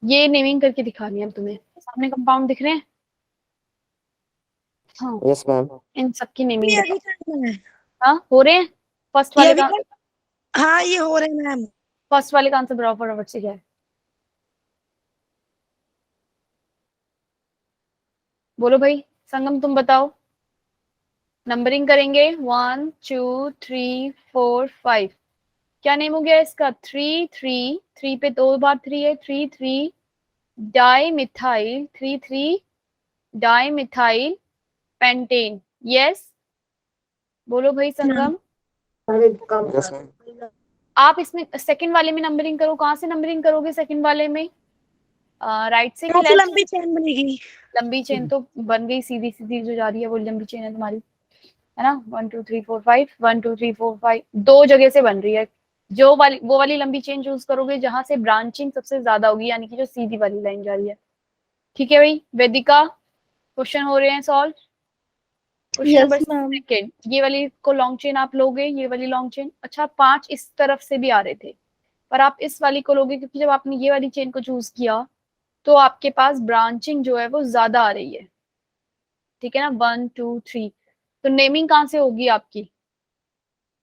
ये नेमिंग करके दिखानी है तुम्हें। सामने कंपाउंड दिख रहे हैं? हाँ, यस मैम। इन सबकी नेमिंग ये बताओ। अभी करना है। हाँ, हो रहे हैं। फर्स्ट ये वाले अभी का, कर, हाँ ये हो रहे हैं मैम। फर्स्ट वाले का आंसर बताओ फटाफट से क्या है। बोलो भाई। संगम तुम बताओ। नंबरिंग करेंगे 1 2 3 4 5। क्या नेम हो गया इसका? 3 3 3 पे 2 बार 3 है। 3 3 di methyl, 3 3 di methyl pentane. Yes, बोलो भाई संगम। Yes ma'am. आप इसमें सेकंड वाले में नंबरिंग करो। कहाँ से नंबरिंग करोगे सेकंड वाले में? राइट से कि कैसे लेफ्ट? लंबी चेन बनेगी? लंबी चेन तो बन गई, सीधी सीधी जो जा रही है वो लंबी चेन है तुम्हारी, है ना। 1 2 3 4 5, 1 2 3 4 5 दो जगह से बन रही है। जो वाली वो वाली लंबी चेन चूज करोगे जहां से ब्रांचिंग सबसे ज्यादा होगी, यानी कि जो सीधी वाली लाइन जा रही है। ठीक है भाई। वेदिका, क्वेश्चन हो रहे हैं solve. Question number yes ma'am. Second, ये वाली को लॉन्ग चेन आप लोगे, ये वाली लॉन्ग चेन। अच्छा, 5 इस तरफ से भी आ रहे थे, पर आप इस वाली को लोगे क्योंकि जब आपने ये वाली चेन को चूज किया तो आपके पास ब्रांचिंग जो है वो ज्यादा आ रही है। ठीक है ना, 1 2 3। तो नेमिंग कहाँ से होगी आपकी?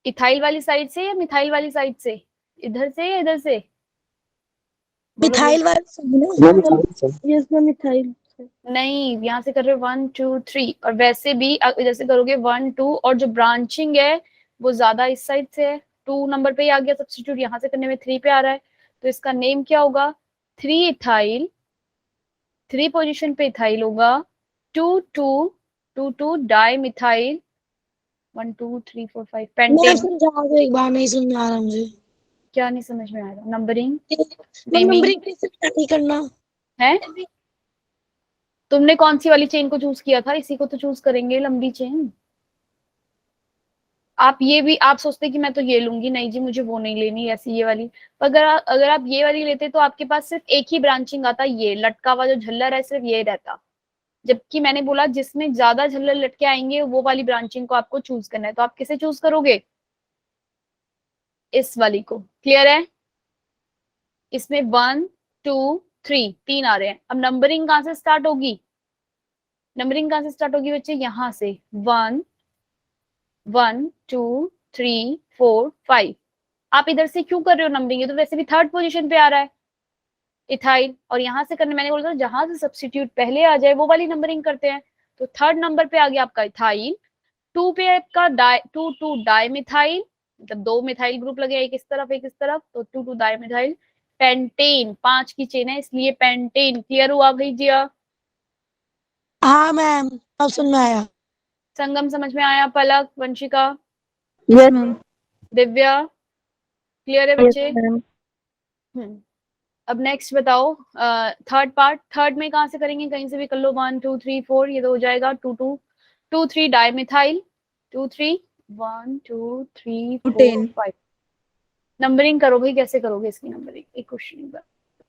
इथाइल वाली साइड से या मिथाइल वाली साइड से? इधर से या इधर से? बोलो भाई। मिथाइल वाले से ना। Yes ma'am, methyl. नहीं, यहाँ से कर रहे हो 1 2 3, और वैसे भी इधर से करोगे 1 2, और जो ब्रांचिंग है वो ज्यादा इस साइड से है। 2 नंबर पे ही आ गया सब्स्टिट्यूट, यहाँ से करने में 3 पे आ रहा है। तो इसका नेम क्या होगा? 3 इथाइल, 3 पोजीशन पे इथाइल होगा। 2 2 2 2 डाई मिथाइल, 1 2 3 4 5 मैम पेंटेन। समझा दो एक बार, नहीं समझ में आ रहा मुझे। क्या नहीं समझ में आ रहा? नंबरिंग, मैम नेमिंग नंबरिंग कैसे नहीं करना? है। तुमने कौन सी वाली चेन को चूज किया था? इसी को तो चूज करेंगे, लंबी चेन। आप ये भी आप सोचते कि मैं तो ये लूंगी, नहीं जी मुझे वो नहीं लेनी ऐसी ये वाली। पर अगर आप ये वाली लेते तो आपके पास सिर्फ एक ही ब्रांचिंग आता, ये लटका हुआ जो झल्लर है सिर्फ ये रहता। जबकि मैंने बोला जिसमें ज्यादा झल्लर लटके आएंगे वो वाली ब्रांचिंग को आपको चूज करना है। तो आप किसे चूज करोगे? इस वाली को। क्लियर है? इसमें 1 2 3 3 आ रहे हैं। अब नंबरिंग कहाँ से स्टार्ट होगी? नंबरिंग कहाँ से स्टार्ट होगी बच्चे? यहाँ से 1 1 2 3 4 5। आप इधर से क्यों कर रहे हो नंबरिंग? ये तो वैसे भी थर्ड पोजीशन पे आ रहा है इथाइल, और यहाँ से करने मैंने बोला था जहां से सब्स्टिट्यूट पहले आ जाए वो वाली नंबरिंग करते हैं। तो थर्ड नंबर पे आ गया आपका इथाइल। 2 पे आपका 2 2 डाई मिथाइल, मतलब 2 मिथाइल ग्रुप लगे, एक इस तरफ एक इस तरफ, तो 2 2 डाई मिथाइल पेंटेन। 5 की चेन है इसलिए पेंटेन। क्लियर हुआ भाई जिया? हाँ मैम, अब समझ में आया। संगम समझ में आया? Palak, Vanshika, yes ma'am. Divya, clear है यस बच्चे? मैम। अब नेक्स्ट बताओ। थर्ड पार्ट, थर्ड में कहाँ से करेंगे? कहीं से भी कर लो। 1 2 3 4, ये तो हो जाएगा 2 2 2 3 डाई मिथाइल, 2 3 1 2 3 4 10। 5। नंबरिंग करो भाई, कैसे करोगे इसकी नंबरिंग? एक क्वेश्चन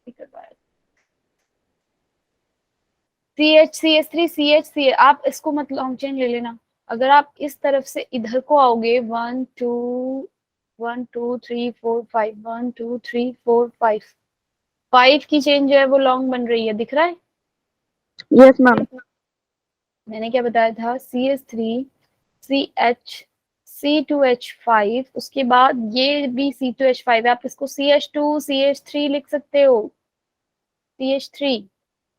कर पाया। CH CH3 आप इसको मत लॉन्ग चेन ले लेना। अगर आप इस तरफ से इधर को आओगे 1 2 1 2 3 4 5, 1 2 3 4 5, 5 की चेन जो है वो लॉन्ग बन रही है, दिख रहा है? Yes ma'am. मैंने क्या बताया था? CH3 CH C2H5, उसके बाद ये भी C2H5 है। आप इसको CH2 CH3 लिख सकते हो। CH3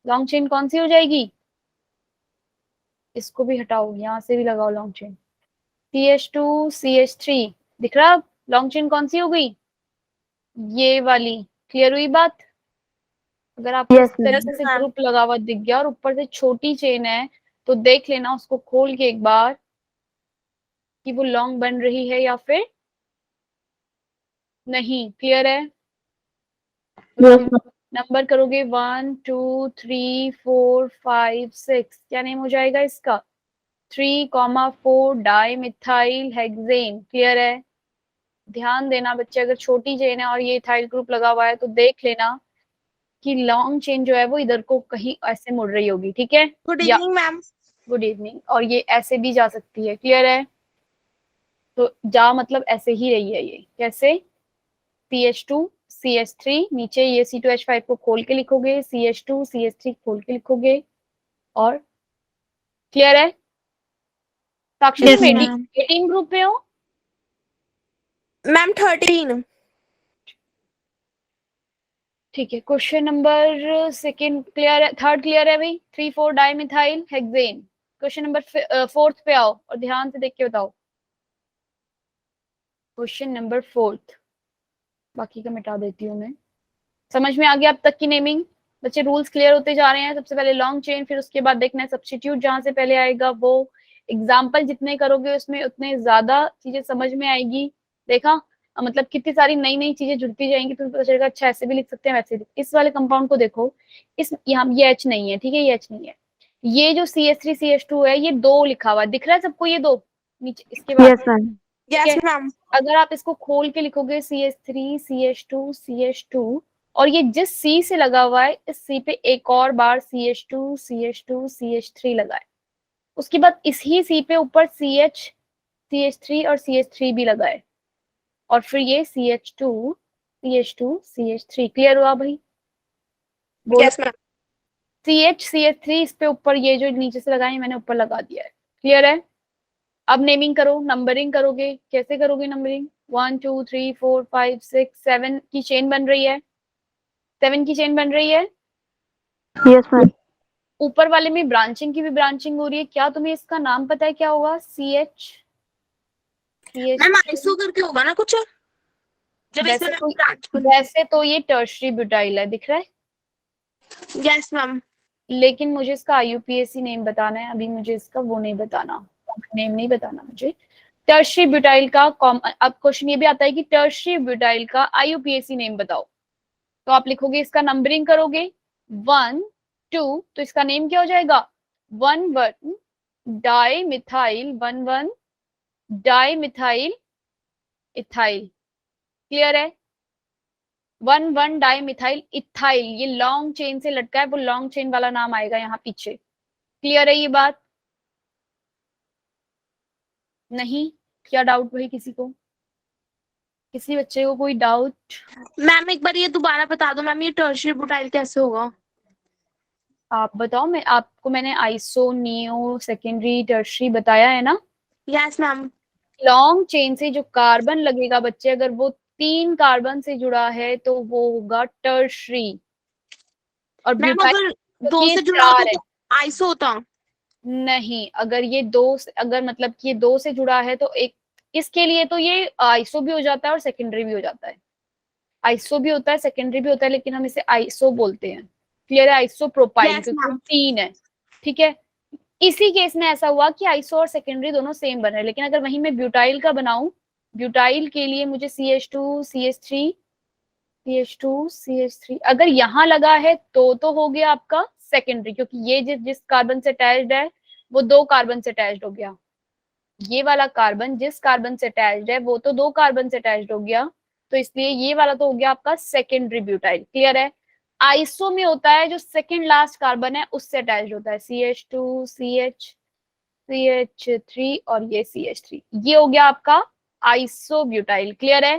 लॉन्ग चेन कौन सी हो जाएगी? इसको भी हटाओ, यहाँ से भी लगाओ लॉन्ग चेन। CH2 CH3 दिख रहा? लॉन्ग चेन कौन सी हो गई? ये वाली। क्लियर हुई बात? अगर आपको इस यस तरीके से मैम। ग्रुप लगा हुआ दिख गया और ऊपर से छोटी चेन है तो देख लेना उसको खोल के एक बार कि वो लॉन्ग बन रही है या फिर नहीं। क्लियर है? यस नंबर करोगे 1 2 3 4 5 6, क्या नेम हो जाएगा इसका? 3 4 डाई मिथाइल हेक्सेन। क्लियर है? ध्यान देना बच्चे, अगर छोटी चेन है और ये इथाइल ग्रुप लगा हुआ है तो देख लेना कि लॉन्ग चेन जो है वो इधर को कहीं ऐसे मुड़ रही होगी। ठीक है? गुड या इवनिंग मैम। गुड इवनिंग, और ये ऐसे भी जा सकती है। क्लियर है? तो जा मतलब ऐसे ही रही है। ये कैसे? CH2 CH3, नीचे ये C2H5 को खोल के लिखोगे, CH2 CH3 खोल के लिखोगे। और क्लियर है? साक्षी Yes, तुम ma'am. 18 ग्रुप में हो? मैम 13। ठीक है, क्वेश्चन नंबर सेकंड क्लियर है, थर्ड क्लियर है भाई? 3,4 dimethyl hexane. Question number fourth पे आओ और ध्यान से देख के बताओ। क्वेश्चन नंबर फोर्थ, बाकी का मिटा देती हूँ मैं। समझ में आ गया अब तक की नेमिंग? बच्चे रूल्स क्लियर होते जा रहे हैं। सबसे पहले लॉन्ग चेन, फिर उसके बाद देखना है सब्स्टिट्यूट जहां से पहले आएगा वो। एग्जाम्पल जितने करोगे उसमें उतने ज्यादा चीजें समझ में आएगी। देखा? मतलब कितनी सारी नई नई चीजें जुड़ती जाएंगी, तो पता चलेगा अच्छा ऐसे भी लिख सकते हैं वैसे भी। इस वाले कंपाउंड को देखो, इस यहाँ ये H नहीं है, ठीक है, ये H नहीं है। ये जो CH3 CH2 है, ये 2 लिखा हुआ है, दिख रहा है सबको? ये 2 नीचे इसके बाद, Yes, ma'am. ठीक यस है। मैम। अगर आप इसको खोल के लिखोगे CH3 CH2 CH2, और ये जिस C से लगा हुआ है, इस C पे एक और बार CH2 CH2 CH3 लगा है। उसके बाद इसी C पे ऊपर CH CH3 और CH3 भी लगा है, और फिर ये CH2 CH2 CH3। क्लियर हुआ भाई? बोलो। Yes ma'am. CH CH3 इस पे ऊपर, ये जो नीचे से लगाए मैंने ऊपर लगा दिया है। क्लियर है? अब नेमिंग करो, नंबरिंग करोगे। कैसे करोगे नंबरिंग? 1 2 3 4 5 6 7 की चेन बन रही है, 7 की चेन बन रही है। Yes, ma'am. ऊपर वाले में ब्रांचिंग की भी ब्रांचिंग हो रही है। क्या तुम्हें इसका नाम पता है क्या होगा? CH CH। मैम आइसो करके होगा ना कुछ, जब वैसे इसमें तो ब्रांच बन। वैसे तो ये टर्शरी ब्यूटाइल है, दिख रहा है? Yes ma'am. लेकिन मुझे इसका IUPAC नेम बताना है, अभी मुझे इसका वो नहीं बताना, नेम नहीं बताना मुझे। टर्शरी ब्यूटाइल का अब क्वेश्चन ये भी आता है कि टर्शरी ब्यूटाइल का IUPAC नेम बताओ। तो आप लिखोगे, इसका नंबरिंग करोगे 1 2, तो इसका नेम क्या हो जाएगा? 1 1 di methyl 1 1 di methyl ethyl. Clear है? 1 1 डाई मिथाइल इथाइल, ये लॉन्ग चेन से लटका है, वो लॉन्ग चेन वाला नाम आएगा यहाँ पीछे। क्लियर है ये बात? नहीं? क्या डाउट भाई किसी को? किसी बच्चे को कोई डाउट? मैम एक बार ये दोबारा बता दो मैम, ये टर्शियरी ब्यूटाइल कैसे होगा? आप बताओ, मैं आपको मैंने आइसो नियो सेकेंडरी टर्शरी बताया है ना। Yes ma'am. लॉन्ग चेन से जो कार्बन लगेगा बच्चे, अगर वो 3 कार्बन से जुड़ा है तो वो होगा टर्शरी। और मैम ब्यूटाइल अगर क्योंकि दो ये से जुड़ा 4 होता है। तो आइसो होता। नहीं, अगर ये 2 अगर मतलब कि ये 2 से जुड़ा है तो एक, इसके लिए तो ये आइसो भी हो जाता है और सेकेंडरी भी हो जाता है। आइसो भी होता है, सेकेंडरी भी होता है, लेकिन हम इसे आइसो बोलते हैं। क्लियर है? आइसो प्रोपाइल, यस क्योंकि वो मैम। 3 है। ठीक है, इसी केस में ऐसा हुआ कि आइसो और सेकेंडरी दोनों सेम बन रहे हैं। लेकिन अगर वहीं मैं ब्यूटाइल का बनाऊं, ब्यूटाइल के लिए मुझे CH2 CH3 CH2 CH3 अगर यहाँ लगा है तो हो गया आपका सेकेंडरी, क्योंकि ये जिस कार्बन से अटैच्ड है वो 2 कार्बन से अटैच्ड हो गया। ये वाला कार्बन जिस कार्बन से अटैच्ड है वो तो 2 कार्बन से अटैच्ड हो गया, तो इसलिए ये वाला तो हो गया आपका सेकेंडरी ब्यूटाइल। क्लियर है? आइसो में होता है जो सेकेंड लास्ट कार्बन है उससे अटैच्ड होता है, CH2 CH3 और ये CH3, ये हो गया आपका आइसोब्यूटाइल। क्लियर है?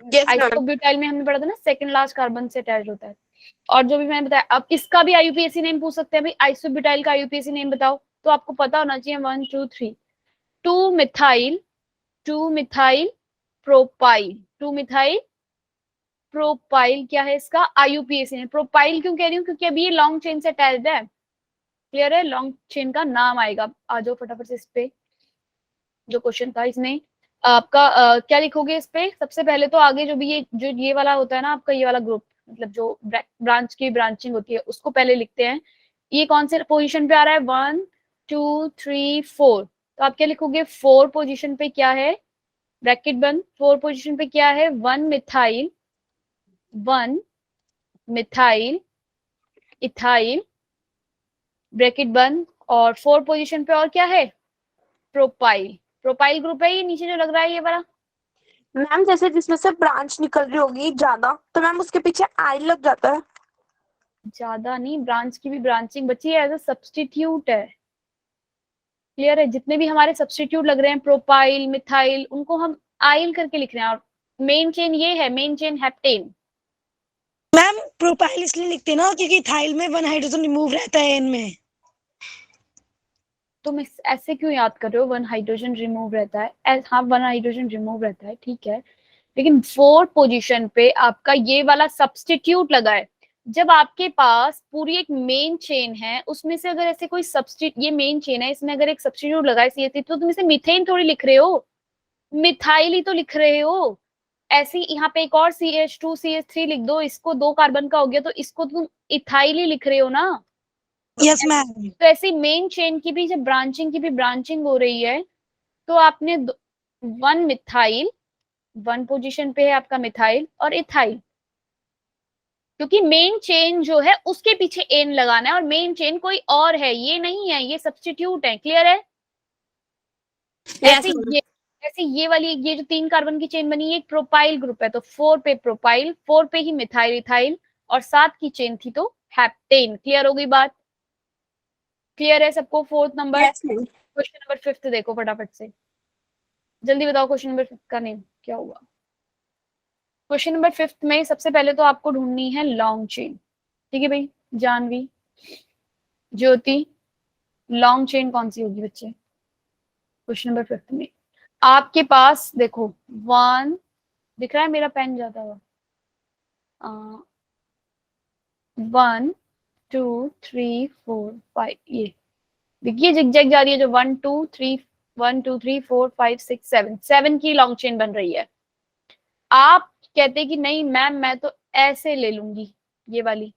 Yes ma'am. आइसोब्यूटाइल में हमने पढ़ा था ना, सेकंड लास्ट कार्बन से अटैच होता है। और जो भी मैंने बताया, अब इसका भी IUPAC नेम पूछ सकते हैं भाई, आइसोब्यूटाइल का IUPAC नेम बताओ, तो आपको पता होना चाहिए 1 2 3। 2 मिथाइल प्रोपाइल, 2 मिथाइल प्रोपाइल क्या है इसका IUPAC नेम? प्रोपाइल क्यों कह रही हूँ? क्योंकि अभी ये लॉन्ग चेन से अटैच्ड है। क्लियर है? लॉन्ग चेन का नाम आएगा। आ जाओ फटाफट से इस पे, जो क्वेश्चन था इसमें आपका क्या लिखोगे इस पे? सबसे पहले तो आगे जो भी ये वाला होता है ना आपका, ये वाला ग्रुप, मतलब जो ब्रांच की ब्रांचिंग होती है उसको पहले लिखते हैं। ये कौन से पोजीशन पे आ रहा है? 1 2 3 4, तो आप क्या लिखोगे? 4 पोजीशन पे क्या है? ब्रैकेट बंद। 4 पोजीशन पे क्या है? 1 मिथाइल इथाइल, ब्रैकेट बंद। और 4 पोजीशन पे और क्या है? प्रोपाइल। प्रोपाइल ग्रुप है ये नीचे जो लग रहा है ये वाला। मैम जैसे जिसमें से ब्रांच निकल रही होगी ज्यादा, तो मैम उसके पीछे आई लग जाता है। ज्यादा नहीं, ब्रांच की भी ब्रांचिंग बची है, एज अ सब्सटीट्यूट है। क्लियर है? जितने भी हमारे सब्सटीट्यूट लग रहे हैं, प्रोपाइल मिथाइल, उनको हम आइल करके लिख रहे हैं। और मेन चेन ये है, main chain heptane. Ma'am propyl इसलिए लिखते हैं ना क्योंकि इथाइल में 1 हाइड्रोजन रिमूव रहता है एन में। तुम इस ऐसे क्यों याद कर रहे हो, 1 हाइड्रोजन रिमूव रहता है? हाँ 1 हाइड्रोजन रिमूव रहता है, ठीक है, लेकिन 4th पोजीशन पे आपका ये वाला सब्स्टिट्यूट लगा है। जब आपके पास पूरी एक मेन चेन है, उसमें से अगर ऐसे कोई सब्स्टिट्यूट, ये मेन चेन है, इसमें अगर एक सब्स्टिट्यूट लगा है CH3, तो तुम इसे मीथेन थोड़ी लिख रहे हो, मिथाइल ही तो लिख रहे हो। ऐसे ही यहाँ पे एक और CH2 CH3 लिख दो, इसको 2 कार्बन का हो गया, तो इसको तुम इथाइल ही लिख रहे हो ना। Yes ma'am. तो ऐसी मेन चेन की भी जब ब्रांचिंग की भी ब्रांचिंग हो रही है, तो आपने 1 मिथाइल, 1 पोजीशन पे है आपका मिथाइल और इथाइल, क्योंकि मेन चेन जो है उसके पीछे एन लगाना है, और मेन चेन कोई और है, ये नहीं है, ये सब्स्टिट्यूट है। क्लियर है? ऐसे ये ऐसे ये वाली, ये जो 3 कार्बन की चेन बनी है, एक प्रोपाइल ग्रुप है, तो 4 पे प्रोपाइल, 4 पे ही मिथाइल इथाइल, और 7 की चेन थी तो हेप्टेन। क्लियर हो गई बात? क्लियर है सबको? 4th number. Yes ma'am. Question number 5th देखो फटाफट से, जल्दी बताओ क्वेश्चन नंबर 5th का नेम क्या हुआ। क्वेश्चन नंबर 5th में सबसे पहले तो आपको ढूंढनी है लॉन्ग चेन। ठीक है भाई, जानवी, ज्योति, लॉन्ग चेन कौन सी होगी बच्चे क्वेश्चन नंबर 5th में? आपके पास देखो 1, दिख रहा है मेरा पेन जाता हुआ, 1 2 3 4 5, ये देखिए जिगजैग जा रही है जो 1 2 3 1 2 3 4 5 6 7, 7 की लॉन्ग चेन बन रही है। आप कहते कि नहीं मैम मैं तो ऐसे ले लूंगी ये वाली,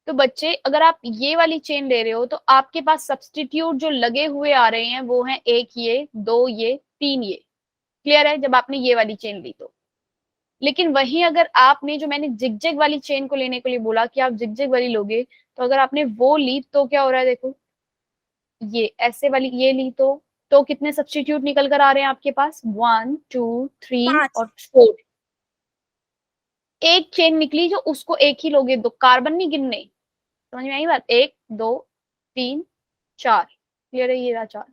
तो बच्चे अगर आप ये वाली चेन ले रहे हो तो आपके पास सब्स्टिट्यूट जो लगे हुए आ रहे हैं वो हैं 1 ये, 2 ये, 3 ये। क्लियर है? जब आपने ये वाली चेन ली तो। लेकिन वहीं अगर आपने, जो मैंने जिगजैग वाली चेन को लेने के लिए बोला कि आप जिगजैग वाली लोगे, तो अगर आपने वो ली तो क्या हो रहा है देखो, ये ऐसे वाली ये ली तो कितने सब्स्टिट्यूट निकल कर आ रहे हैं आपके पास? 1 2 3 5। और 4। एक चेन निकली जो उसको एक ही लोगे, दो कार्बन नहीं गिनने। समझ में आई बात? 1 2 3 4। क्लियर है? ये रहा 4।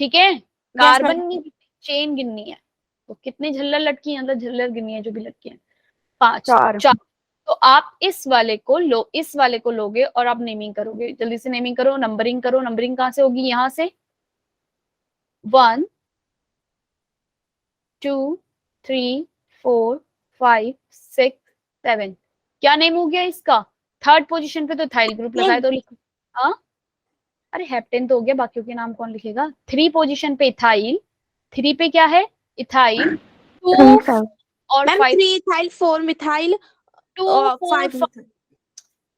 ठीक है, यस मैम। कार्बन नहीं, चेन गिननी है। तो कितने झल्लर लटकी है, मतलब झल्लर गिननी है जो भी लटकी है, 5 तो 4। 4। तो आप इस वाले को लो, इस वाले को लोगे और आप नेमिंग करोगे। जल्दी से नेमिंग करो, नंबरिंग करो। नंबरिंग कहां से होगी? यहां से 1 2 3 4 5 6 7। क्या नेम हो गया इसका? 3rd पोजीशन पे तो इथाइल ग्रुप लगाए तो लिखो। हाँ, अरे हेप्टेन तो हो गया, बाकियों के नाम कौन लिखेगा? 3 पोजीशन पे इथाइल, 3 पे क्या है? इथाइल। 2 और ma'am 5, 3 ethyl 4 methyl 2 4 5 methyl.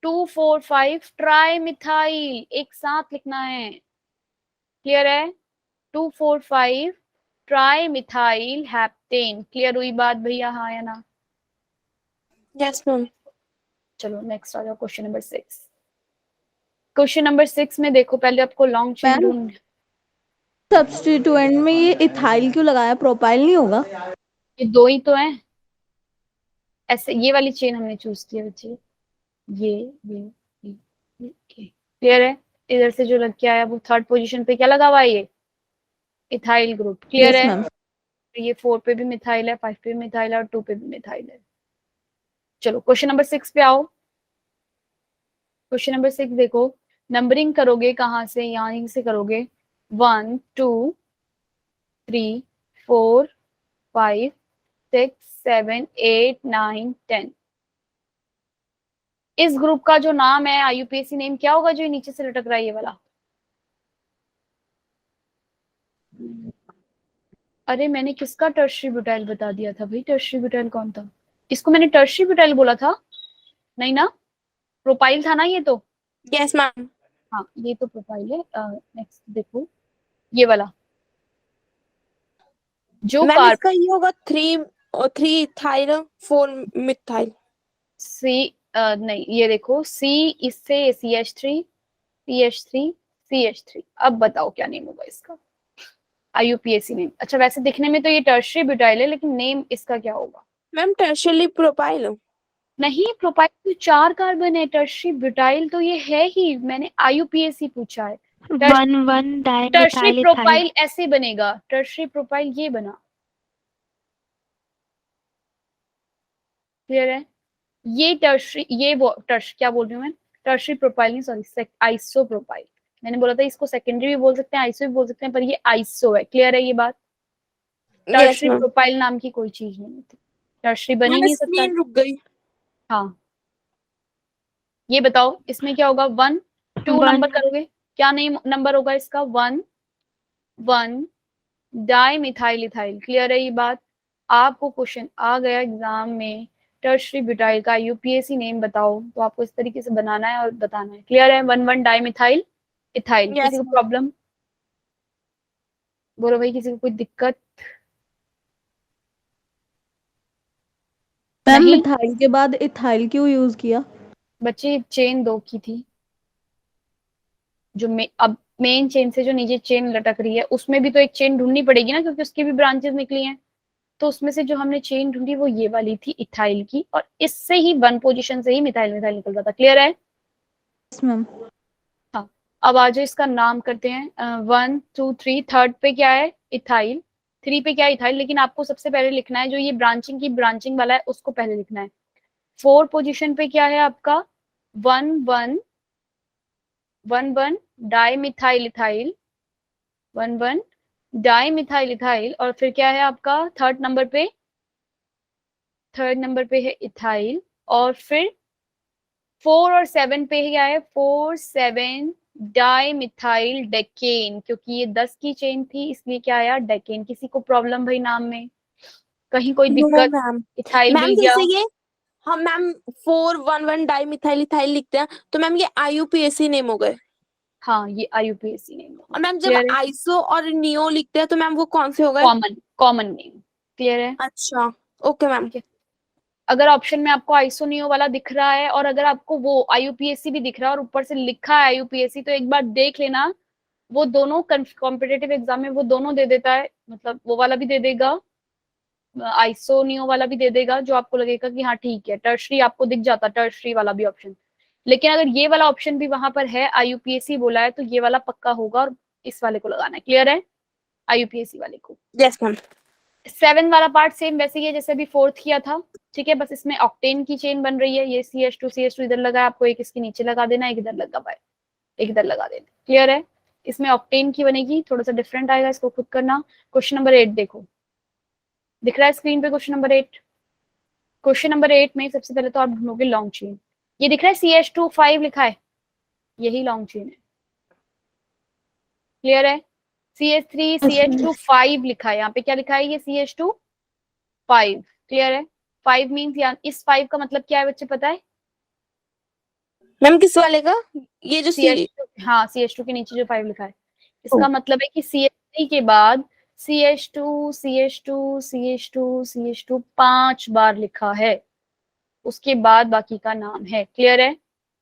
2 4 5 tri methyl, एक साथ लिखना है। क्लियर है? 2 4 5 ट्राई मिथाइल हेप्टेन। क्लियर हुई बात भैया, हाँ या ना? Yes ma'am. चलो नेक्स्ट आ जाओ, क्वेश्चन नंबर 6। क्वेश्चन नंबर 6 में देखो, पहले आपको लॉन्ग चेन मैम ढूंढ, सब्स्टिट्यूएंट में ये इथाइल क्यों लगाया? प्रोपाइल नहीं होगा? ये 2 ही तो हैं। ऐसे ये वाली चेन हमने चूज की है बच्चे, ये क्लियर है? इधर से जो लग के आया वो 3rd पोजीशन पे क्या लगा हुआ है? ये इथाइल ग्रुप। क्लियर यस है? मैम। तो ये 4 पे भी मिथाइल है, 5 पे भी मिथाइल है और 2 पे भी मिथाइल है। चलो क्वेश्चन नंबर 6 पे आओ। क्वेश्चन नंबर 6 देखो, नंबरिंग करोगे कहाँ से? यहीं से करोगे। 1 2 3 4 5 6 7 8 9 10। इस ग्रुप का जो नाम है IUPAC नेम क्या होगा जो नीचे से लटक रहा है ये वाला? अरे मैंने किसका टर्शियरी ब्यूटाइल बता दिया था भाई? टर्शियरी ब्यूटाइल कौन था? इसको मैंने टर्शियरी ब्यूटाइल बोला था नहीं ना? प्रोपाइल था ना ये तो? Yes ma'am. हाँ ये तो प्रोपाइल है। नेक्स्ट देखो ये वाला जो मैम कार्ब इसका ये होगा 3 इथाइल 4 मिथाइल। सी, नहीं ये देखो C, इससे CH3 CH3 CH3। अब बताओ क्या नेम होगा इसका? IUPAC name. अच्छा वैसे दिखने में तो ये टर्शियरी ब्यूटाइल है, लेकिन नेम इसका क्या होगा? Ma'am tertiary propyl. नहीं, प्रोपाइल तो 4 कार्बन है, टर्शियरी ब्यूटाइल तो ये है ही। मैंने IUPAC पूछा है। 1 1 टर्शियरी डाइमिथाइल इथाइल। प्रोपाइल ऐसे बनेगा, टर्शियरी प्रोपाइल ये बना। क्लियर है? ये टर्शरी, ये वो टर्श क्या बोल रही हूँ मैं, टर्शरी प्रोपाइल नहीं, सॉरी आइसोप्रोपाइल। मैंने बोला था इसको सेकेंडरी भी बोल सकते हैं, आइसो भी बोल सकते हैं, पर ये आइसो है। क्लियर है ये बात? Yes tertiary ma'am. प्रोपाइल नाम की कोई चीज नहीं होती, टर्शरी बन ही नहीं सकता। स्क्रीन रुक गई। हाँ, ये बताओ इसमें क्या होगा? 1 2 नंबर करोगे, क्या नहीं नंबर होगा इसका? 1 1 डाई मिथाइल इथाइल। क्लियर है ये बात? आपको क्वेश्चन आ गया एग्जाम में, टर्शरी ब्यूटाइल का यूपीएससी नेम बताओ, तो आपको इस तरीके से बनाना है और बताना है। क्लियर है? 1 1 डाई मिथाइल इथाइल। Yes, किसी को प्रॉब्लम? बोलो भाई, किसी को कोई दिक्कत? मैम नहीं मिथाइल के बाद इथाइल क्यों यूज किया? बच्चे, चेन 2 की थी, जो अब मेन चेन से जो नीचे चेन लटक रही है उसमें भी तो एक चेन ढूंढनी पड़ेगी ना, क्योंकि उसकी भी ब्रांचेस निकली हैं। तो उसमें से जो हमने चेन ढूंढी वो ये वाली थी इथाइल की, और इससे ही 1 पोजीशन से ही मिथाइल मिथाइल निकल रहा था। क्लियर है? Yes ma'am. हाँ, अब आज इसका नाम करते हैं 1 2 3। थर्ड पे क्या है? इथाइल। 3 पे क्या है? इथाइल। लेकिन आपको सबसे पहले लिखना है जो ये ब्रांचिंग वाला है उसको पहले लिखना है। 4 पोजीशन पे क्या है आपका? 1 1 1 1 di methyl ethyl, 1 1 di methyl ethyl. और फिर क्या है आपका थर्ड नंबर पे है इथाइल। और फिर 4 और 7 पे क्या है? 4 7 डाई मिथाइल डेकेन। क्योंकि ये 10 की चेन थी इसलिए क्या आया? डेकेन। किसी को प्रॉब्लम भाई नाम में? कहीं कोई नो दिक्कत? मैम। इथाइल मैम मिल गया? जैसे ये हम मैम 4 1 1 डाई मिथाइल इथाइल लिखते हैं तो मैम ये आईयूपीएसी नेम हो गए। हाँ, ये आईयूपीएसी नेम हो और गया। मैम जब क्लियर है? आइसो और नियो लिखते हैं तो मैम वो कौन से हो गए? Common name. क्लियर है? अच्छा, ओके मैम। ठीक है। अगर ऑप्शन में आपको आइसोनियो वाला दिख रहा है और अगर आपको वो आईयूपीएससी भी दिख रहा है और ऊपर से लिखा है आईयूपीएससी, तो एक बार देख लेना। वो दोनों कॉम्पिटेटिव एग्जाम में वो दोनों दे देता है, मतलब वो वाला भी दे देगा, आइसोनियो वाला भी दे देगा, जो आपको लगेगा कि हाँ ठीक है। टर्शरी आपको दिख जाता, टर्शरी वाला भी ऑप्शन। लेकिन अगर ये वाला ऑप्शन भी वहां पर है, आईयूपीएससी बोला है, तो ये वाला पक्का होगा और इस वाले को लगाना है। क्लियर है? आईयूपीएससी वाले को। Yes ma'am. 7 वाला पार्ट सेम वैसे ही है जैसे अभी 4th किया था। ठीक है, बस इसमें ऑक्टेन की चेन बन रही है। ये CH2 इधर लगा है, आपको एक इसके नीचे लगा देना, एक इधर लगा हुआ है, एक इधर लगा देना। क्लियर है? इसमें ऑक्टेन की बनेगी, थोड़ा सा डिफरेंट आएगा, इसको खुद करना। क्वेश्चन नंबर 8 देखो, दिख रहा है स्क्रीन पे क्वेश्चन नंबर 8? क्वेश्चन नंबर 8 में सबसे पहले तो आप ढूंढोगे लॉन्ग चेन। ये दिख रहा है CH2 5 लिखा है, यही लॉन्ग चेन है। क्लियर है? CH3 CH2 5 लिखा है, यहाँ पे क्या लिखा है? ये CH2 5। क्लियर है? 5 मीन्स इस 5 का मतलब क्या है बच्चे, पता है? मैम किस वाले का? ये जो CH2, हाँ CH2 के नीचे जो 5 लिखा है, इसका मतलब है कि CH3 के बाद CH2 CH2 CH2 CH2 5 बार लिखा है, उसके बाद बाकी का नाम है। क्लियर है?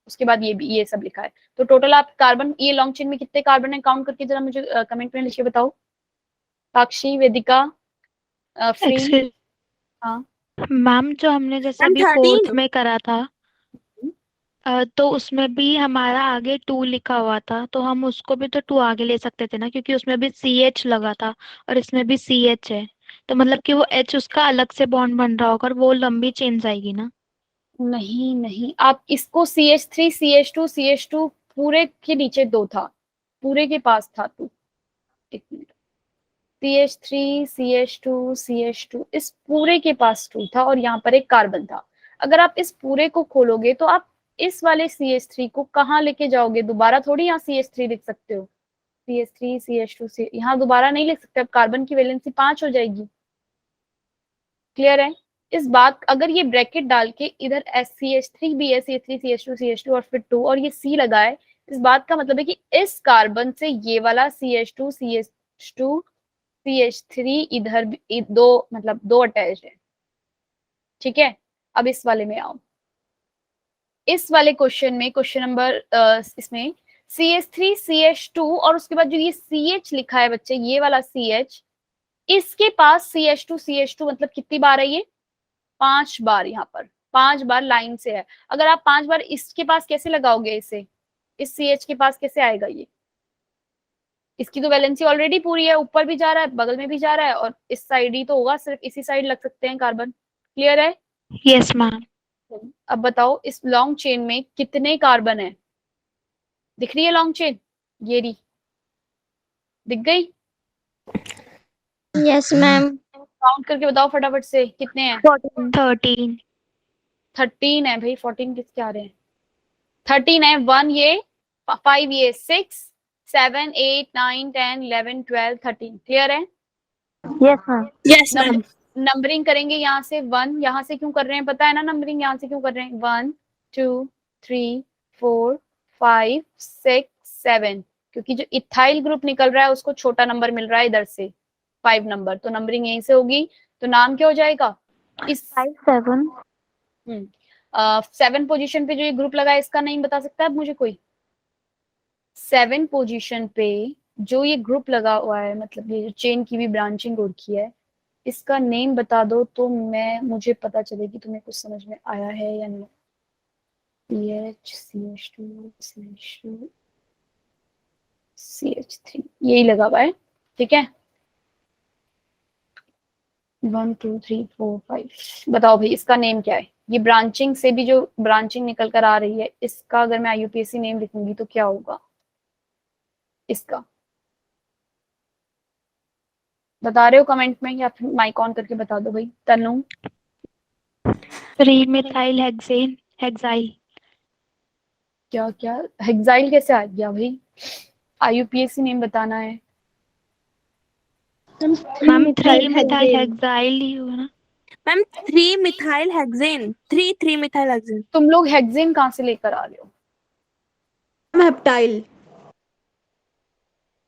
उसके बाद ये सब लिखा है। तो टोटल आप कार्बन, ये लॉन्ग चेन में कितने कार्बन है काउंट करके जरा मुझे कमेंट में लिख के बताओ। साक्षी, वेदिका, फ्रेम। हाँ। मैम जो हमने जैसे मैम अभी 13। फोर्थ में करा था तो उसमें भी हमारा आगे 2 लिखा हुआ था, तो हम उसको भी तो 2 आगे ले सकते थे ना, क्योंकि उसमें भी CH लगा था और इसमें भी CH है। तो मतलब कि वो H उसका अलग से बॉन्ड बन रहा होगा और वो लंबी चेन जाएगी ना। नहीं नहीं, आप इसको CH3 CH2 पूरे के नीचे 2 था, पूरे के पास था 2। एक मिनट, CH3 CH2 इस पूरे के पास 2 था और यहाँ पर एक कार्बन था। अगर आप इस पूरे को खोलोगे तो आप इस वाले CH3 को कहाँ लेके जाओगे? दोबारा थोड़ी यहाँ CH3 लिख सकते हो। CH3 CH2 से यहाँ दोबारा नहीं लिख सकते, अब कार्बन की वैलेंसी 5 हो जाएगी। क्लियर है? इस बात, अगर ये ब्रैकेट डाल के इधर CH3 भी है, CH3 CH2 और फिर 2 और ये C लगा है, इस बात का मतलब है कि इस कार्बन से ये वाला CH2 CH3 इधर भी दो, मतलब 2 अटैच्ड है। ठीक है, अब इस वाले में आओ। इस वाले क्वेश्चन में, क्वेश्चन नंबर इसमें CH3 CH2 और उसके बाद जो ये CH लिखा है बच्चे, ये वाला CH, इसके पास CH2 मतलब कितनी बार है ये? 5 बार। यहाँ पर 5 बार लाइन से है। अगर आप 5 बार इसके पास कैसे लगाओगे इसे? इस CH के पास कैसे आएगा ये? इसकी तो वैलेंसी ऑलरेडी पूरी है, ऊपर भी जा रहा है, बगल में भी जा रहा है, और इस साइड ही तो होगा, सिर्फ इसी साइड लग सकते हैं कार्बन। क्लियर है? Yes ma'am. अब बताओ इस लॉन्ग चेन में कितने कार्बन है? दिख रही है लॉन्ग चेन? ये रही, दिख गई? Yes ma'am. काउंट करके बताओ फटाफट से कितने हैं? 13। 13 है भाई, 14 किसके आ रहे हैं? 13 है। 1 ये, 5 ये, 6 7 8 9 10 11 12 13। क्लियर है? Yes ma'am. Yes ma'am. Numbering करेंगे यहाँ से 1, यहाँ से क्यों कर रहे हैं पता है ना? नंबरिंग यहाँ से क्यों कर रहे हैं? 1 2 3 4 5 6 7, क्योंकि जो इथाइल ग्रुप निकल रहा है उसको छोटा नंबर मिल रहा है इधर से 5 नंबर, तो नंबरिंग यहीं से होगी। तो नाम क्या हो जाएगा इस 7। 7 पोजीशन पे जो ये ग्रुप लगा है इसका नेम बता सकता है अब मुझे कोई? 7 पोजीशन पे जो ये ग्रुप लगा हुआ है, मतलब ये जो चेन की भी ब्रांचिंग हो रखी है, इसका नेम बता दो तो मुझे पता चले कि तुम्हें कुछ समझ में आया है या नहीं। CH CH2 CH2 CH3 यही लगा हुआ है, ठीक है। 1 2 3 4 5 बताओ भाई इसका नेम क्या है? ये ब्रांचिंग से भी जो ब्रांचिंग निकल कर आ रही है, इसका अगर मैं IUPAC नेम लिखूंगी तो क्या होगा इसका? बता रहे हो कमेंट में या फिर माइक ऑन करके बता दो भाई। तनु 3 मिथाइल हेक्सेन हेक्साइल। क्या क्या हेक्साइल कैसे आ गया भाई? IUPAC नेम बताना है। मैम 3 मिथाइल हेक्साइल ही हुआ ना। Ma'am 3 methyl hexane, 3 methyl hexane. तुम लोग हेक्सेन कहाँ से लेकर आ रहे हो हेप्टाइल।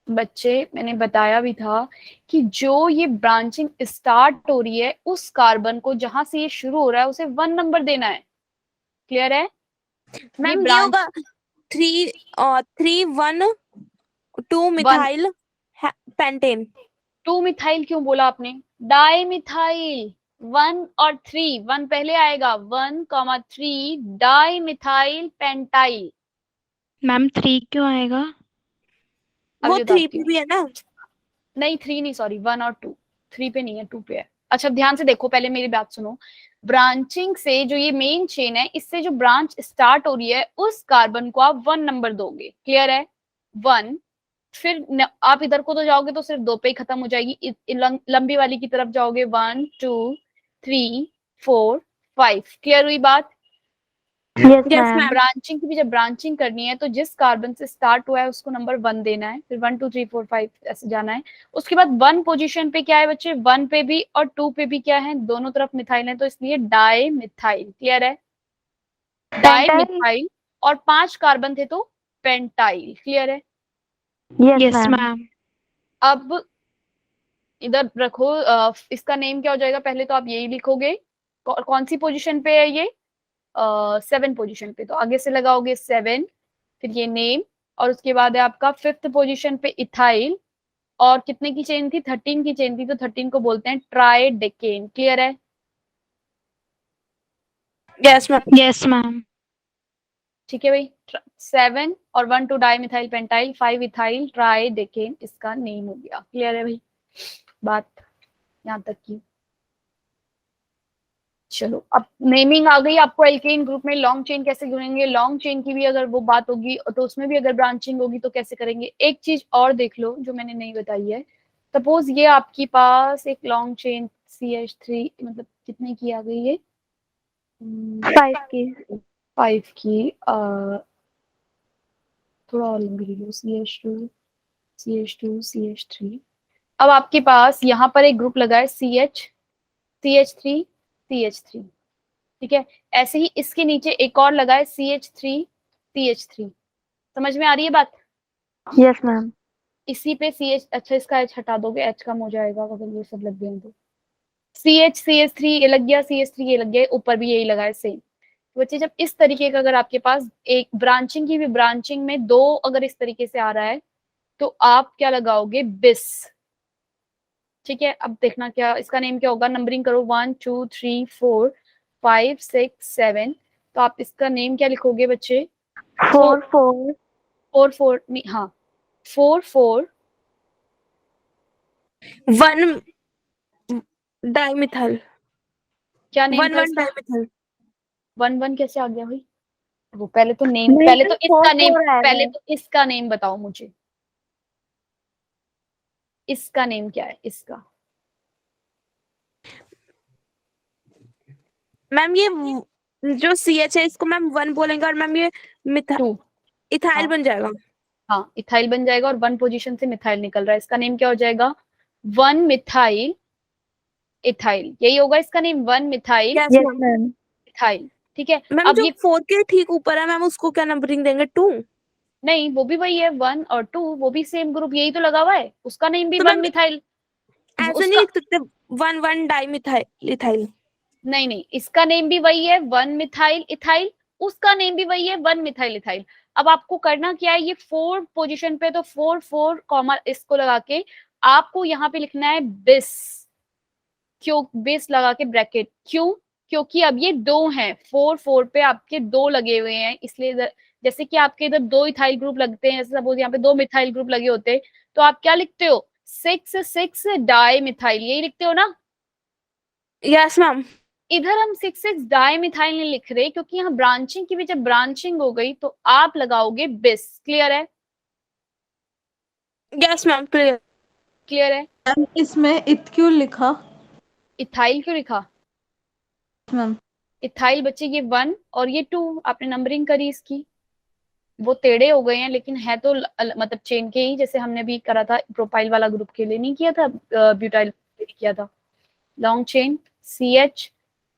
बच्चे? मैंने बताया भी था कि जो ये ब्रांचिंग स्टार्ट हो रही है उस कार्बन को जहां से ये शुरू हो रहा है उसे 1 नंबर देना है। क्लियर है? मैम ये होगा 3 मिथाइल पेंटेन। 2 मिथाइल क्यों बोला आपने? Di methyl. 1 और 3, 1 पहले आएगा, 1,3 डाई मिथाइल पेंटाइल। मैम 3 क्यों आएगा? अब वो ये 3 बताती पे हूँ। भी है ना? नहीं 3 नहीं, सॉरी 1 और 2, 3 पे नहीं है, 2 पे है। अच्छा ध्यान से देखो, पहले मेरी बात सुनो। ब्रांचिंग से जो ये मेन चेन है, इससे जो ब्रांच स्टार्ट हो रही है उस कार्बन को आप 1 नंबर दोगे। क्लियर है? 1, फिर आप इधर को तो जाओगे तो सिर्फ 2 पे ही खत्म हो जाएगी। लंबी वाली की तरफ जाओगे 1 2 3 4 5। क्लियर हुई बात? Yes yes ma'am. Ma'am. Branching की भी जब ब्रांचिंग करनी है तो जिस कार्बन से स्टार्ट हुआ है उसको नंबर 1 देना है, फिर 1 2 3 4 5 ऐसे जाना है। उसके बाद 1 पोजीशन पे क्या है बच्चे? 1 पे भी और 2 पे भी क्या है? दोनों तरफ मिथाइल है, तो इसलिए डाई मिथाइल। क्लियर है? Di methyl. और 5 कार्बन थे तो पेंटाइल। क्लियर है? Yes ma'am. अब इधर रखो, इसका नेम क्या हो जाएगा? पहले तो आप यही लिखोगे। कौन सी पोजीशन पे है ये? 7 पोजीशन पे, तो आगे से लगाओगे 7, फिर ये नेम, और उसके बाद है आपका 5th पोजीशन पे इथाइल। और कितने की चेन थी? 13 की चेन थी, तो 13 को बोलते हैं ट्राइडेकेन। क्लियर है? Yes ma'am. Yes ma'am. ठीक है भाई। 7 और 1 2 डाई मिथाइल पेंटाइल, 5 इथाइल ट्राइडेकेन इसका नेम हो गया। क्लियर है भाई बात यहाँ तक की? चलो अब नेमिंग आ गई आपको। एल्केन ग्रुप में लॉन्ग चेन कैसे जुड़ेंगे, लॉन्ग चेन की भी अगर वो बात होगी तो उसमें भी अगर ब्रांचिंग होगी तो कैसे करेंगे। एक चीज और देख लो जो मैंने नहीं बताई है। सपोज ये आपके पास एक लॉन्ग चेन CH3, मतलब कितने की आ गई है? 5 की। 5 की। थोड़ा और लंबी ले लो, CH2 CH3। अब आपके पास यहाँ पर एक ग्रुप लगा है CH3 CH3। ठीक है? ऐसे ही इसके नीचे एक और लगा है CH3 CH3। समझ में आ रही है बात? Yes ma'am. इसी पे CH, अच्छा इसका H हटा दोगे, H कम हो जाएगा अगर ये सब लग गए तो। CH3 ये लग गया, CH3 ये लग गया, ऊपर भी यही लगा है सेम। बच्चे जब इस तरीके का अगर आपके पास एक ब्रांचिंग की भी ब्रांचिंग में 2 अगर इस तरीके से आ रहा है तो आप क्या लगाओगे? बिस। ठीक है? अब देखना क्या इसका नेम क्या होगा। नंबरिंग करो 1 2 3 4 5 6 7। तो आप इसका नेम क्या लिखोगे बच्चे? 4 4 4 4 नहीं, हाँ 4 4 1 डाइमिथाइल। क्या नेम वन था वन इसका? डाइमिथाइल। 1 1 कैसे आ गया भाई? वो पहले तो नेम, नहीं, पहले तो फोर इसका नेम, फोर आया पहले है। तो इसका नेम बताओ मुझे, इसका नेम क्या है इसका? मैम ये जो CH है इसको मैम 1 बोलेंगे और मैम ये 2। इथाइल हाँ बन जाएगा। हाँ, इथाइल बन जाएगा और 1 पोजीशन से मिथाइल निकल रहा है, इसका नेम क्या हो जाएगा? 1 मिथाइल इथाइल, यही होगा इसका name, 1 methyl yes yes ma'am. Ma'am. Ethyl. ठीक है, मैम अब जो ये 4 के ठीक ऊपर है मैम उसको क्या नंबरिंग देंगे? 2। नहीं, वो भी वही है 1 और 2, वो भी सेम ग्रुप, यही तो लगा हुआ है, उसका नेम भी तो 1 मैम मिथाइल। ऐसे नहीं उसका लिख सकते 1 डाइमिथाइल इथाइल? नहीं नहीं, इसका नेम भी वही है 1 मिथाइल इथाइल, उसका नेम भी वही है 1 मिथाइल इथाइल। अब आपको करना क्या है, ये 4 पोजीशन पे तो 4 4 कॉमा इसको लगा के आपको यहाँ पे लिखना है बिस। क्यों बिस लगा के ब्रैकेट? क्यों? क्योंकि अब ये 2 हैं, 4 4 पे आपके 2 लगे हुए हैं, इसलिए जैसे कि आपके इधर 2 इथाइल ग्रुप लगते हैं, जैसे सपोज यहाँ पे 2 मिथाइल ग्रुप लगे होते, तो आप क्या लिखते हो? 6 6 डाई मिथाइल, यही लिखते हो ना? Yes ma'am. इधर हम 6 6 डाई मिथाइल नहीं लिख रहे, क्योंकि यहाँ ब्रांचिंग की भी जब ब्रांचिंग हो गई तो आप लगाओगे बिस। क्लियर है? Yes ma'am clear. क्लियर है? मैम इसमें इत क्यों लिखा? इथाइल क्यों लिखा? मैम इथाइल बच्चे ये 1 और ये 2, आपने नंबरिंग करी इसकी, वो टेढ़े हो गए हैं, लेकिन है तो मतलब चेन के ही, जैसे हमने भी करा था प्रोपाइल वाला ग्रुप के लिए, नहीं किया था, ब्यूटाइल के लिए किया था। Long chain CH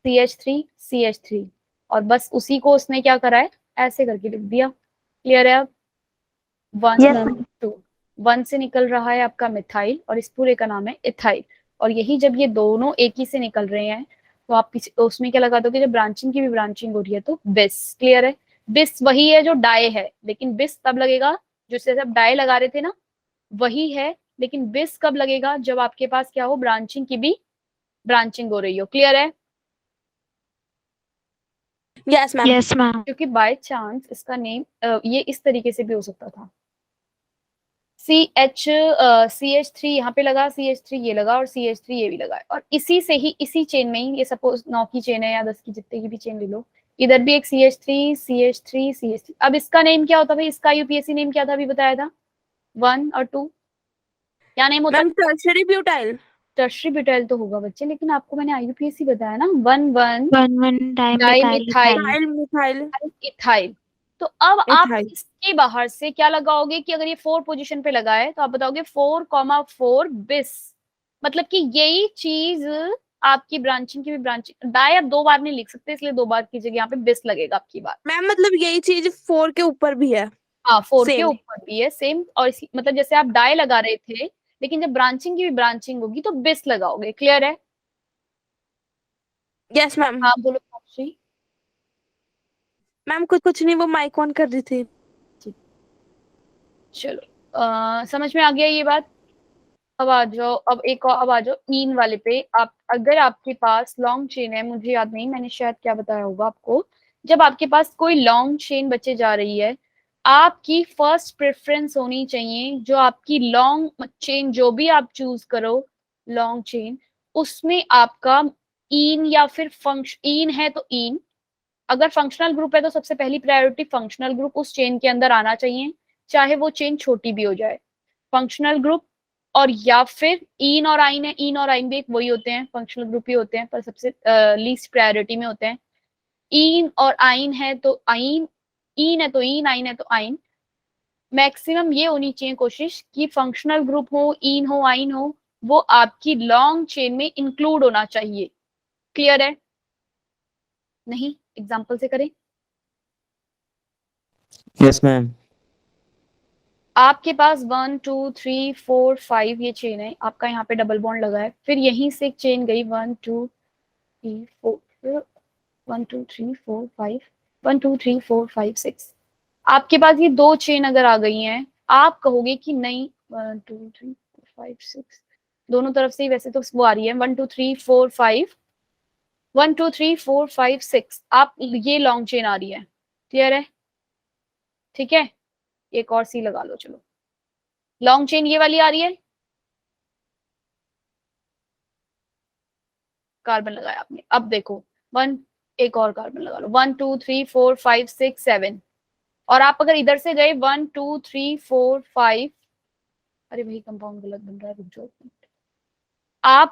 CH3 CH3, और बस उसी को उसने क्या करा है, ऐसे करके लिख दिया। क्लियर है? अब 1 यस मैम। 2, 1 से निकल रहा है आपका मिथाइल और इस पूरे का नाम है इथाइल, और यही जब ये दोनों एक ही से निकल रहे हैं तो आप उसमें क्या लगा दोगे, जब ब्रांचिंग की भी ब्रांचिंग हो रही है तो बिस। क्लियर है? बिस वही है जो डाई है, लेकिन बिस तब लगेगा, जो जैसे आप डाई लगा रहे थे ना, वही है, लेकिन बिस कब लगेगा? जब आपके पास क्या हो, ब्रांचिंग की भी ब्रांचिंग हो रही हो। क्लियर है? Yes ma'am. Yes ma'am. क्योंकि बाय चांस इसका नेम ये इस तरीके से भी हो सकता था, CH3 यहाँ पे लगा, CH3 ये लगा और CH3 ये भी लगा है, और इसी से ही, इसी चेन में ही, ये सपोज 9 की चेन है या 10 की, जितने की भी चेन ले लो, इधर भी एक CH3 CH3 CH3। अब इसका नेम क्या होता भाई? इसका यूपीएससी नेम क्या था अभी बताया था? 1 और 2 क्या नेम होता है? Ma'am tertiary butyl. Tertiary butyl तो होगा बच्चे, लेकिन आपको मैंने IUPAC बताया ना, 1 1 1 1 dimethyl dimethyl ethyl. Ethyl methyl ethyl. तो अब आप इथाइल। इसके बाहर से क्या लगाओगे, कि अगर ये 4 पोजीशन पे लगा है तो आप बताओगे 4 बिस, मतलब कि यही चीज आपकी ब्रांचिंग की भी ब्रांचिंग, डाई आप 2 बार नहीं लिख सकते, इसलिए 2 बार की जगह यहाँ पे बिस लगेगा आपकी बार। मैम मतलब यही चीज 4 के ऊपर भी है। हाँ, 4 के सेम। ऊपर भी है सेम, और मतलब जैसे आप डाई लगा रहे थे, लेकिन जब ब्रांचिंग की भी ब्रांचिंग होगी तो बिस लगाओगे। क्लियर है? Yes ma'am. हाँ बोलो साक्षी। मैम कुछ नहीं, वो माइक ऑन कर रही थी। चलो, समझ में आ गया ये बात? अब आ जाओ, अब एक और, अब आ जाओ इन वाले पे। आप अगर आपके पास लॉन्ग चेन है, मुझे याद नहीं मैंने शायद क्या बताया होगा आपको, जब आपके पास कोई लॉन्ग चेन बचे जा रही है, आपकी फर्स्ट प्रेफरेंस होनी चाहिए, जो आपकी लॉन्ग चेन जो भी आप चूज करो लॉन्ग चेन, उसमें आपका इन या फिर फंक्शन, इन है तो इन, अगर फंक्शनल ग्रुप है तो सबसे पहली प्रायोरिटी फंक्शनल ग्रुप उस चेन के अंदर आना चाहिए, चाहे वो चेन छोटी भी हो जाए। फंक्शनल ग्रुप, और या फिर इन और आइन है, इन और आइन भी एक वही होते हैं, फंक्शनल ग्रुप ही होते हैं, पर सबसे लीस्ट प्रायोरिटी में होते हैं। इन और आइन है तो आइन, इन है तो इन, आइन है तो आइन। मैक्सिमम ये होनी चाहिए कोशिश कि फंक्शनल ग्रुप हो, इन हो, आइन हो, वो आपकी लॉन्ग चेन में इंक्लूड होना चाहिए। क्लियर है? नहीं, एग्जाम्पल से करें। Yes ma'am. आपके पास 1 2 3 4 5 ये चेन है, आपका यहाँ पे डबल बॉन्ड लगा है, फिर यहीं से एक चेन गई 1 2 3 4, 1 2 3 4 5, 1 2 3 4 5 6, आपके पास ये 2 चेन अगर आ गई हैं, आप कहोगे कि नहीं 1 2 3 4 5 6, दोनों तरफ से ही वैसे तो वो आ रही है 1 2 3 4 5, 1 2 3 4 5 6, आप ये लॉन्ग चेन आ रही है। क्लियर है? ठीक है, एक और सी लगा लो। चलो, लॉन्ग चेन ये वाली आ रही है, कार्बन लगाया आपने। अब देखो एक और कार्बन लगा लो, 1 2 3 4 5 6 7। और आप अगर इधर से गए 1 2 3 4 5, अरे भाई कंपाउंड गलत बन रहा है, रुक जाओ।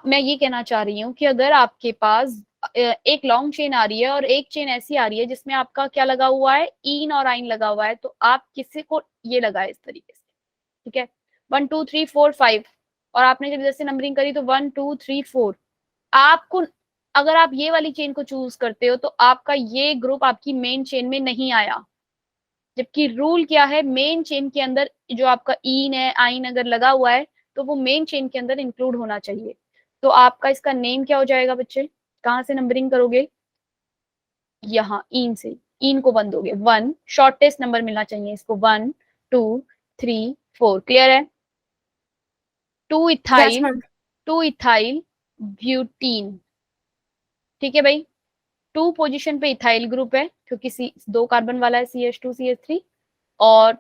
मैं ये कहना चाह रही हूँ कि अगर आपके पास एक लॉन्ग चेन आ रही है और एक चेन ऐसी आ रही है जिसमें आपका क्या लगा हुआ है, ईन और आइन लगा हुआ है, तो आप किसी को ये लगाए इस तरीके से, ठीक है। 1 2 3 4 5, और आपने जब जैसे नंबरिंग करी तो 1 2 3 4। आपको अगर आप ये वाली चेन को चूज करते हो तो आपका ये ग्रुप आपकी मेन चेन में नहीं आया, जबकि रूल क्या है, मेन चेन के अंदर जो आपका ईन है, आइन अगर लगा हुआ है तो वो मेन चेन के अंदर इंक्लूड होना चाहिए। तो आपका इसका नेम क्या हो जाएगा बच्चे, कहाँ से नंबरिंग करोगे, यहाँ ईन से, ईन को बंद दोगे, 1 शॉर्टेस्ट नंबर मिलना चाहिए इसको, 1 2 3 4। क्लियर है। 2 yes ethyl, ma'am. 2 ethyl butene, ठीक है भाई। 2 पोजीशन पे इथाइल ग्रुप है क्योंकि 2 कार्बन वाला है, CH2 CH3, और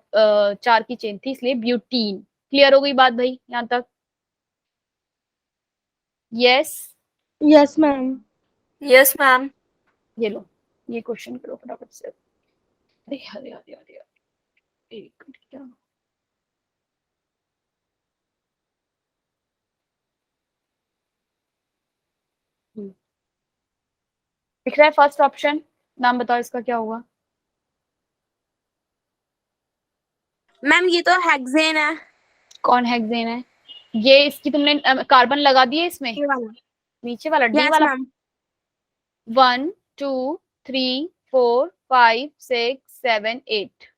4 की चेन थी इसलिए ब्यूटीन। क्लियर हो गई बात भाई यहाँ तक? Yes. Yes ma'am. Yes ma'am. ये लो, ये क्वेश्चन करो फटाफट से। अरे अरे अरे अरे अरे, एक मिनट, क्या दिख रहा है? फर्स्ट ऑप्शन, नाम बताओ इसका क्या होगा? मैम ये तो हेक्सेन है। कौन हेक्सेन है? ये इसकी तुमने कार्बन लगा दिए इसमें, ये वाला। नीचे वाला डी यस वाला। मैम। 1 2 3 4 5 6 7 8।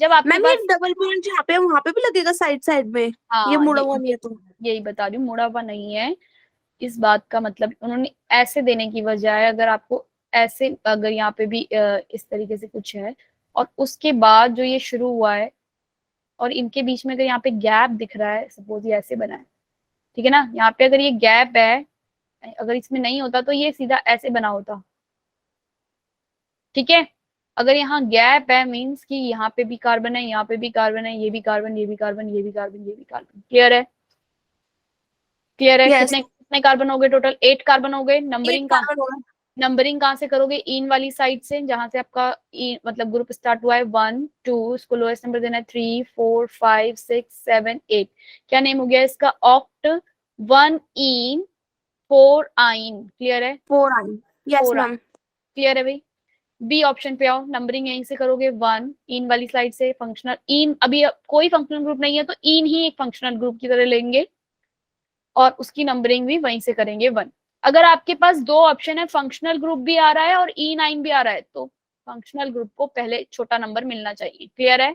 जब आपके मैम ये पास, डबल बॉन्ड जहाँ पे है वहां पे भी लगेगा साइड साइड में? ये हाँ मुड़ा हुआ नहीं है तो? यही बता रही हूँ, मुड़ा हुआ नहीं है। इस बात का मतलब उन्होंने ऐसे देने की वजह है, अगर आपको ऐसे, अगर यहाँ पे भी इस तरीके से कुछ है और उसके बाद जो ये शुरू हुआ है और इनके बीच में अगर यहाँ पे गैप दिख रहा है, सपोज ये ऐसे बना है, ठीक है ना, यहाँ पे अगर ये गैप है, अगर इसमें नहीं होता तो ये सीधा ऐसे बना होता, ठीक है। अगर यहाँ गैप है मीन्स कि यहाँ पे भी कार्बन है, यहाँ पे भी कार्बन है, ये भी कार्बन, ये भी कार्बन, ये भी कार्बन, ये भी कार्बन। क्लियर है? क्लियर है? यस। कितने कितने कार्बन हो गए टोटल? 8 कार्बन हो गए। 8 नंबरिंग का, कार्बन होगा। नंबरिंग कहाँ से करोगे? इन वाली साइड से, जहां से आपका मतलब ग्रुप स्टार्ट हुआ है, 1 2, उसको लोएस्ट नंबर देना है, 3 4 5 6 7 8। क्या नेम हो गया इसका? ऑक्ट 1 इन 4 आइन। क्लियर है? 4 आई। Yes 4 ma'am. क्लियर है भाई? बी ऑप्शन पे आओ, नंबरिंग यहीं से करोगे, 1 इन वाली साइड से, फंक्शनल इन, अभी कोई फंक्शनल ग्रुप नहीं है तो इन ही एक फंक्शनल ग्रुप की तरह लेंगे और उसकी नंबरिंग भी वहीं से करेंगे 1। अगर आपके पास दो ऑप्शन है, फंक्शनल ग्रुप भी आ रहा है और E9 भी आ रहा है, तो फंक्शनल ग्रुप को पहले छोटा नंबर मिलना चाहिए। क्लियर है?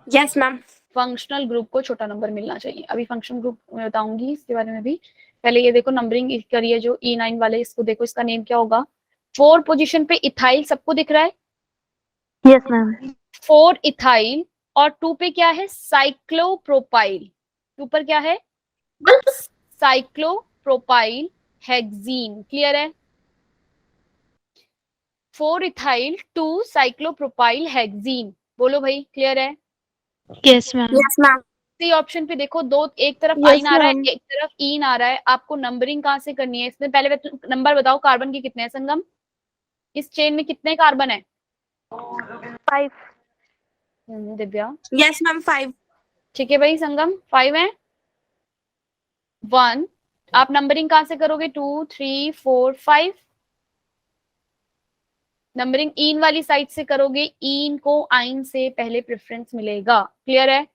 Yes ma'am. फंक्शनल ग्रुप को छोटा नंबर मिलना चाहिए। अभी फंक्शनल ग्रुप मैं बताऊंगी इसके बारे में भी, पहले ये देखो नंबरिंग करिए जो E9 वाले, इसको देखो, इसका नेम क्या होगा? 4 पोजीशन पे इथाइल, सबको दिख रहा है? Yes ma'am. 4 इथाइल, और 2 पे क्या है? साइक्लोप्रोपाइल। 2 पर क्या है? Cyclopropyl hexene. क्लियर है? 4 इथाइल 2 साइक्लोप्रोपाइल हेक्सीन। बोलो भाई, क्लियर है? Yes ma'am. Yes ma'am. C option पे देखो, दो, एक तरफ Yes, आइन आ रहा है, ma'am. एक तरफ ईन आ रहा है, आपको नंबरिंग कहाँ से करनी है इसमें? पहले नंबर बताओ, कार्बन के कितने हैं संगम? इस चेन में कितने कार्बन है? 5। दिव्या? Yes ma'am 5। ठीक है भाई, संगम 5 है। 1, आप नंबरिंग कहाँ से करोगे? 2 3 4 5। नंबरिंग ईन वाली साइड से करोगे, ईन को आइन से पहले प्रेफरेंस मिलेगा। क्लियर है?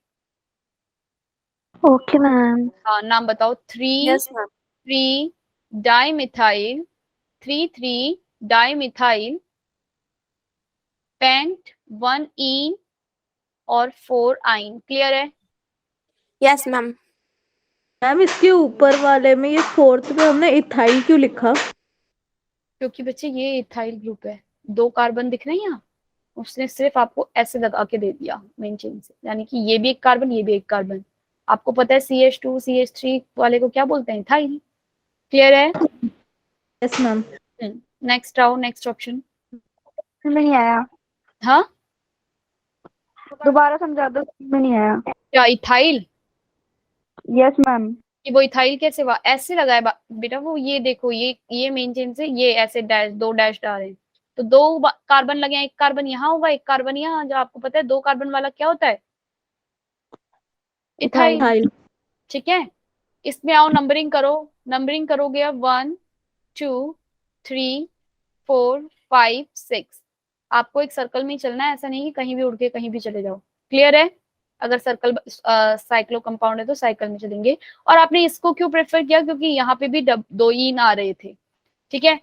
Okay, ma'am. हाँ, नाम बताओ। 3 yes ma'am. 3 dimethyl, 3 3 dimethyl pent, 1 ene और 4 आइन। क्लियर है? Yes ma'am. मैम इसके ऊपर वाले में ये फोर्थ पे हमने इथाइल क्यों लिखा? क्योंकि बच्चे ये इथाइल ग्रुप है, 2 कार्बन दिख रहे हैं यहाँ, उसने सिर्फ आपको ऐसे लगा के दे दिया मेन चेन से, यानी कि ये भी एक कार्बन, ये भी एक कार्बन। आपको पता है CH2 CH3 वाले को क्या बोलते हैं? इथाइल। क्लियर है? Yes ma'am. नेक्स्ट आओ, नेक्स्ट ऑप्शन। नहीं आया, हाँ, दोबारा समझा दो। में नहीं आया। क्या इथाइल? Yes ma'am. कि वो इथाइल कैसे हुआ, ऐसे लगाए बेटा वो, ये देखो ये मेन चेन से ये ऐसे डैश, दो डैश डाल रहे हैं, तो दो कार्बन लगे हैं, एक कार्बन यहाँ होगा, एक कार्बन यहाँ, जो आपको पता है 2 कार्बन वाला क्या होता है, इथाइल। इथाइल। ठीक है, इसमें आओ नंबरिंग करो, नंबरिंग करोगे अब 1 2 3 4 5 6। आपको एक सर्कल में ही चलना है, ऐसा नहीं कि कहीं भी उड़ के कहीं भी चले जाओ। क्लियर है? अगर सर्कल साइक्लो कंपाउंड है तो साइकिल में चलेंगे। और आपने इसको क्यों प्रेफर किया, क्योंकि यहाँ पे भी दो ईन आ रहे थे। ठीक है,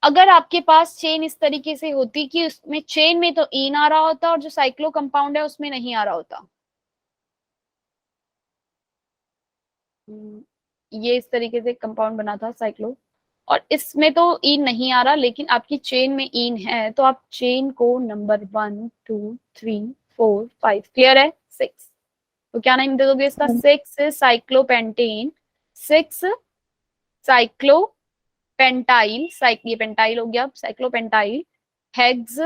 अगर आपके पास चेन इस तरीके से होती कि उसमें चेन में तो ईन आ रहा होता और जो साइक्लो कंपाउंड है उसमें नहीं आ रहा होता, ये इस तरीके से कंपाउंड बना था साइक्लो, और इसमें तो ईन नहीं आ रहा लेकिन आपकी चेन में ईन है, तो आप चेन को नंबर 1 2 3 4 5, क्लियर है, 6, तो क्या नाम दे दोगे इसका, 6 साइक्लोपेंटेन, 6 साइक्लोपेंटाइल, ये पेंटाइल हो गया, साइक्लोपेंटाइल हेक्स।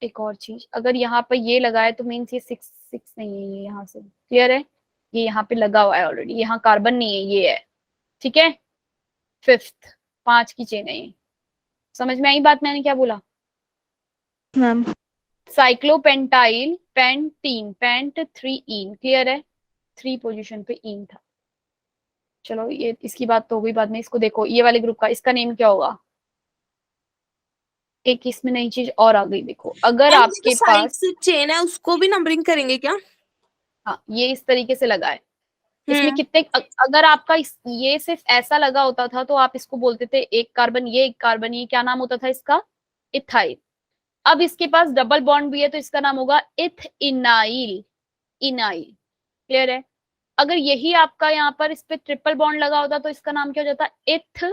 एक और चीज, अगर यहाँ पर ये लगा है तो मीन्स ये 6 नहीं है, ये यहाँ से, क्लियर है, ये यहाँ पे लगा हुआ है ऑलरेडी, यहाँ कार्बन नहीं है, ये है। ठीक है, 5th 5 की चेन है ये। समझ में आई बात मैंने क्या बोला? मैम साइक्लोपेंटाइल पेंटीन, पेंट 3 ईन, क्लियर है, 3 पोजीशन पे ईन था। चलो ये इसकी बात तो हो गई, बाद में इसको देखो, ये वाले ग्रुप का इसका नेम क्या होगा, एक इसमें नई चीज और आ गई, देखो अगर आपके साइड पास, से चेन है उसको भी नंबरिंग करेंगे क्या? हाँ ये इस तरीके से लगा है, इसमें हम्म। कितने, अगर आपका ये सिर्फ ऐसा लगा होता था तो आप इसको बोलते थे एक कार्बन ये, एक कार्बन ये, क्या नाम होता था इसका, इथाइल। अब इसके पास डबल बॉन्ड भी है तो इसका नाम होगा इथ इनाइल, इनाइल, क्लियर है। अगर यही आपका यहाँ पर इस पे ट्रिपल बॉन्ड लगा होता तो इसका नाम क्या हो जाता, इथ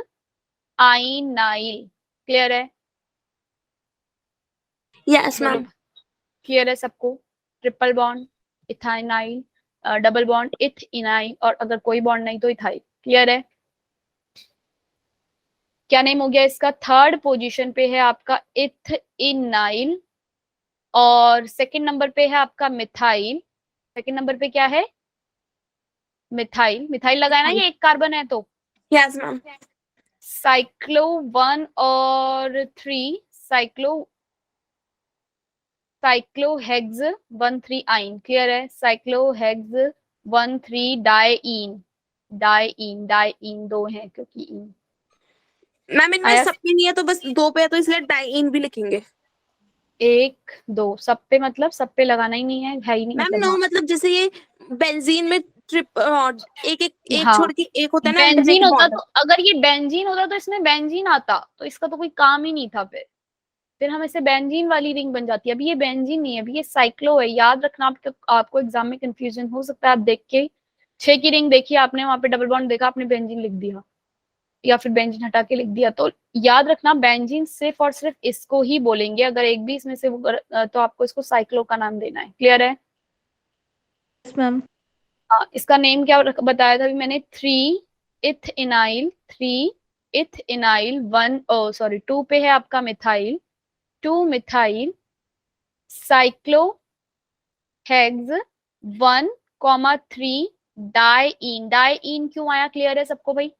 आइनाइल, क्लियर है। यस चलो मैम। क्लियर है सबको, ट्रिपल बॉन्ड इथाइनाइल, डबल बॉन्ड इथ इनाइल, और अगर कोई बॉन्ड नहीं तो इथाइल, क्लियर है। क्या नेम हो गया इसका, 3rd पोजीशन पे है आपका इथ इनाइल, और 2nd नंबर पे है आपका मिथाइल, 2nd नंबर पे क्या है, मिथाइल, मिथाइल लगाया ना, ये एक कार्बन है तो। Yes ma'am. साइक्लो 1 और 3 साइक्लोहेक्स 1 3 आइन, क्लियर है, साइक्लोहेक्स 1 3 डाइईन, डाइईन 2 है क्योंकि इन मैम इनमें आया, सब में नहीं है तो बस 2 पे है तो इसलिए डाइइन भी लिखेंगे। 1 2 सब पे, मतलब सब पे लगाना ही नहीं है ही नहीं, मैम मतलब नो हाँ। मतलब जैसे ये बेंजीन में ट्रिप एक हाँ छोड़ के एक होता है ना बेंजीन अल्टरनेटिव होता बॉन्ड। तो, अगर ये बेंजीन होता तो इसमें बेंजीन आता तो इसका तो कोई काम ही नहीं था, फिर हम इसे बेंजीन वाली रिंग बन जाती है। अभी ये बेंजीन नहीं है, अभी ये साइक्लो है, याद रखना। आपको एग्जाम में कंफ्यूजन हो सकता है, आप देख के 6 की रिंग देखी आपने, वहां पे डबल बॉन्ड देखा आपने, बेंजीन लिख दिया या फिर बेंजीन हटा के लिख दिया, तो याद रखना बेंजीन सिर्फ और सिर्फ इसको ही बोलेंगे, अगर एक भी इसमें से तो आपको इसको साइक्लो का नाम देना है, क्लियर है। Yes ma'am. हाँ इसका नेम क्या बताया था अभी मैंने, 3 इथ इनाइल 1 सॉरी 2 पे है आपका methyl, 2 methyl cyclo hex 1 3 diene, diene क्यों आया, क्लियर है सबको भाई,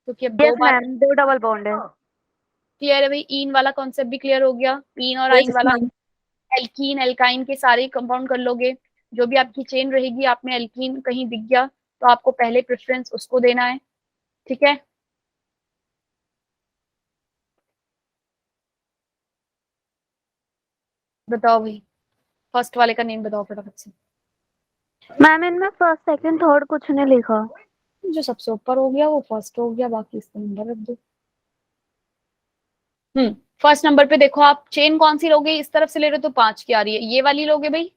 क्योंकि अब 2 बार, 2 डबल बॉन्ड है। क्लियर है भाई, ईन वाला कॉन्सेप्ट भी क्लियर हो गया, ईन और आइन वाला। एल्कीन एल्काइन के सारे कंपाउंड कर लोगे, जो भी आपकी चेन रहेगी, आप में एल्कीन कहीं दिख गया तो आपको पहले प्रेफरेंस उसको देना है, ठीक है। बताओ भाई, फर्स्ट वाले का नेम बताओ फटाफट से। मैम इनमें फर्स्ट सेकंड थर्ड कुछ नहीं लिखा। जो सबसे ऊपर हो गया वो फर्स्ट हो गया, बाकी इसका नंबर रख दो। फर्स्ट नंबर पे देखो, आप चेन कौन सी लोगे, इस तरफ से ले रहे हो तो 5 की आ रही है, ये वाली लोगे भाई,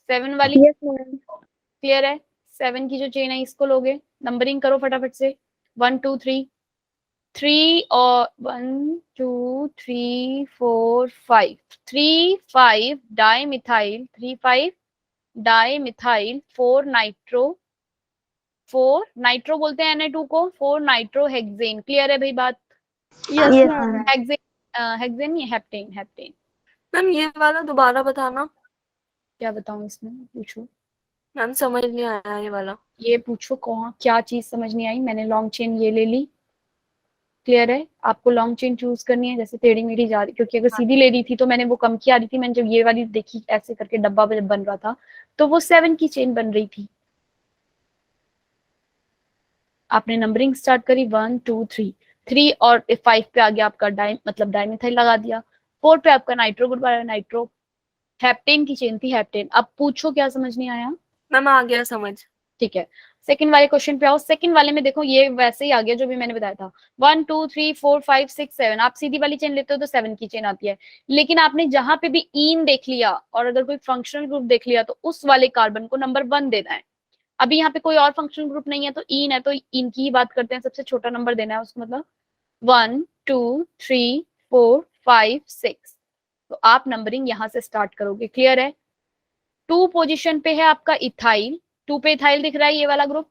7 वाली, यस मैम। क्लियर है। 7 की जो चेन है इसको लोगे, नंबरिंग करो फटाफट से, 1 2 3 3 और 1 2 3 4 5, 3 5 di methyl, 3 5 di methyl, 4 nitro, 4 nitro बोलते हैं Na2 को, 4 नाइट्रो हेक्सेन, क्लियर है भाई बात। Yes yes ma'am. Ma'am. Hexane नहीं, हेप्टेन, हेप्टेन। मैम ये वाला दोबारा बताना। क्या बताऊं इसमें, पूछो। मैम समझ नहीं आया ये वाला। ये पूछो कौन क्या चीज समझ नहीं आई। मैंने लॉन्ग चेन ये ले ली, क्लियर है। आपको लॉन्ग चेन चूज करनी है, जैसे टेढ़ी मेढ़ी जा रही, क्योंकि अगर सीधी ले रही थी तो मैंने वो कम की आ रही थी। मैंने जब ये वाली देखी ऐसे करके डब्बा जब बन रहा था तो वो 7 की चेन बन रही थी। आपने नंबरिंग स्टार्ट करी 1 2 3, 3 और 5 पे आ गया आपका मतलब डाइमिथाइल लगा दिया। 4 पे आपका नाइट्रो ग्रुप आया, नाइट्रो। हेप्टेन की चेन थी, हेप्टेन। अब पूछो क्या समझ नहीं आया। मैम आ गया समझ। ठीक है, सेकंड वाले क्वेश्चन पे आओ। सेकंड वाले में देखो ये वैसे ही आ गया जो भी मैंने बताया था। 1 2 3 4 5 6 7, आप सीधी वाली चेन लेते हो तो 7 की चेन आती है। लेकिन आपने जहां पे भी ईन देख लिया और अगर कोई फंक्शनल ग्रुप देख लिया तो उस वाले कार्बन को नंबर 1 देना है। अभी यहाँ पे कोई और फंक्शनल ग्रुप नहीं है तो ईन है तो ईन की ही बात करते हैं, सबसे छोटा नंबर देना है उसको, मतलब 1 2 3 4 5 6। तो आप नंबरिंग यहाँ से स्टार्ट करोगे, क्लियर है। 2 पोजीशन पे है आपका इथाइल, 2 पे इथाइल दिख रहा है, ये वाला ग्रुप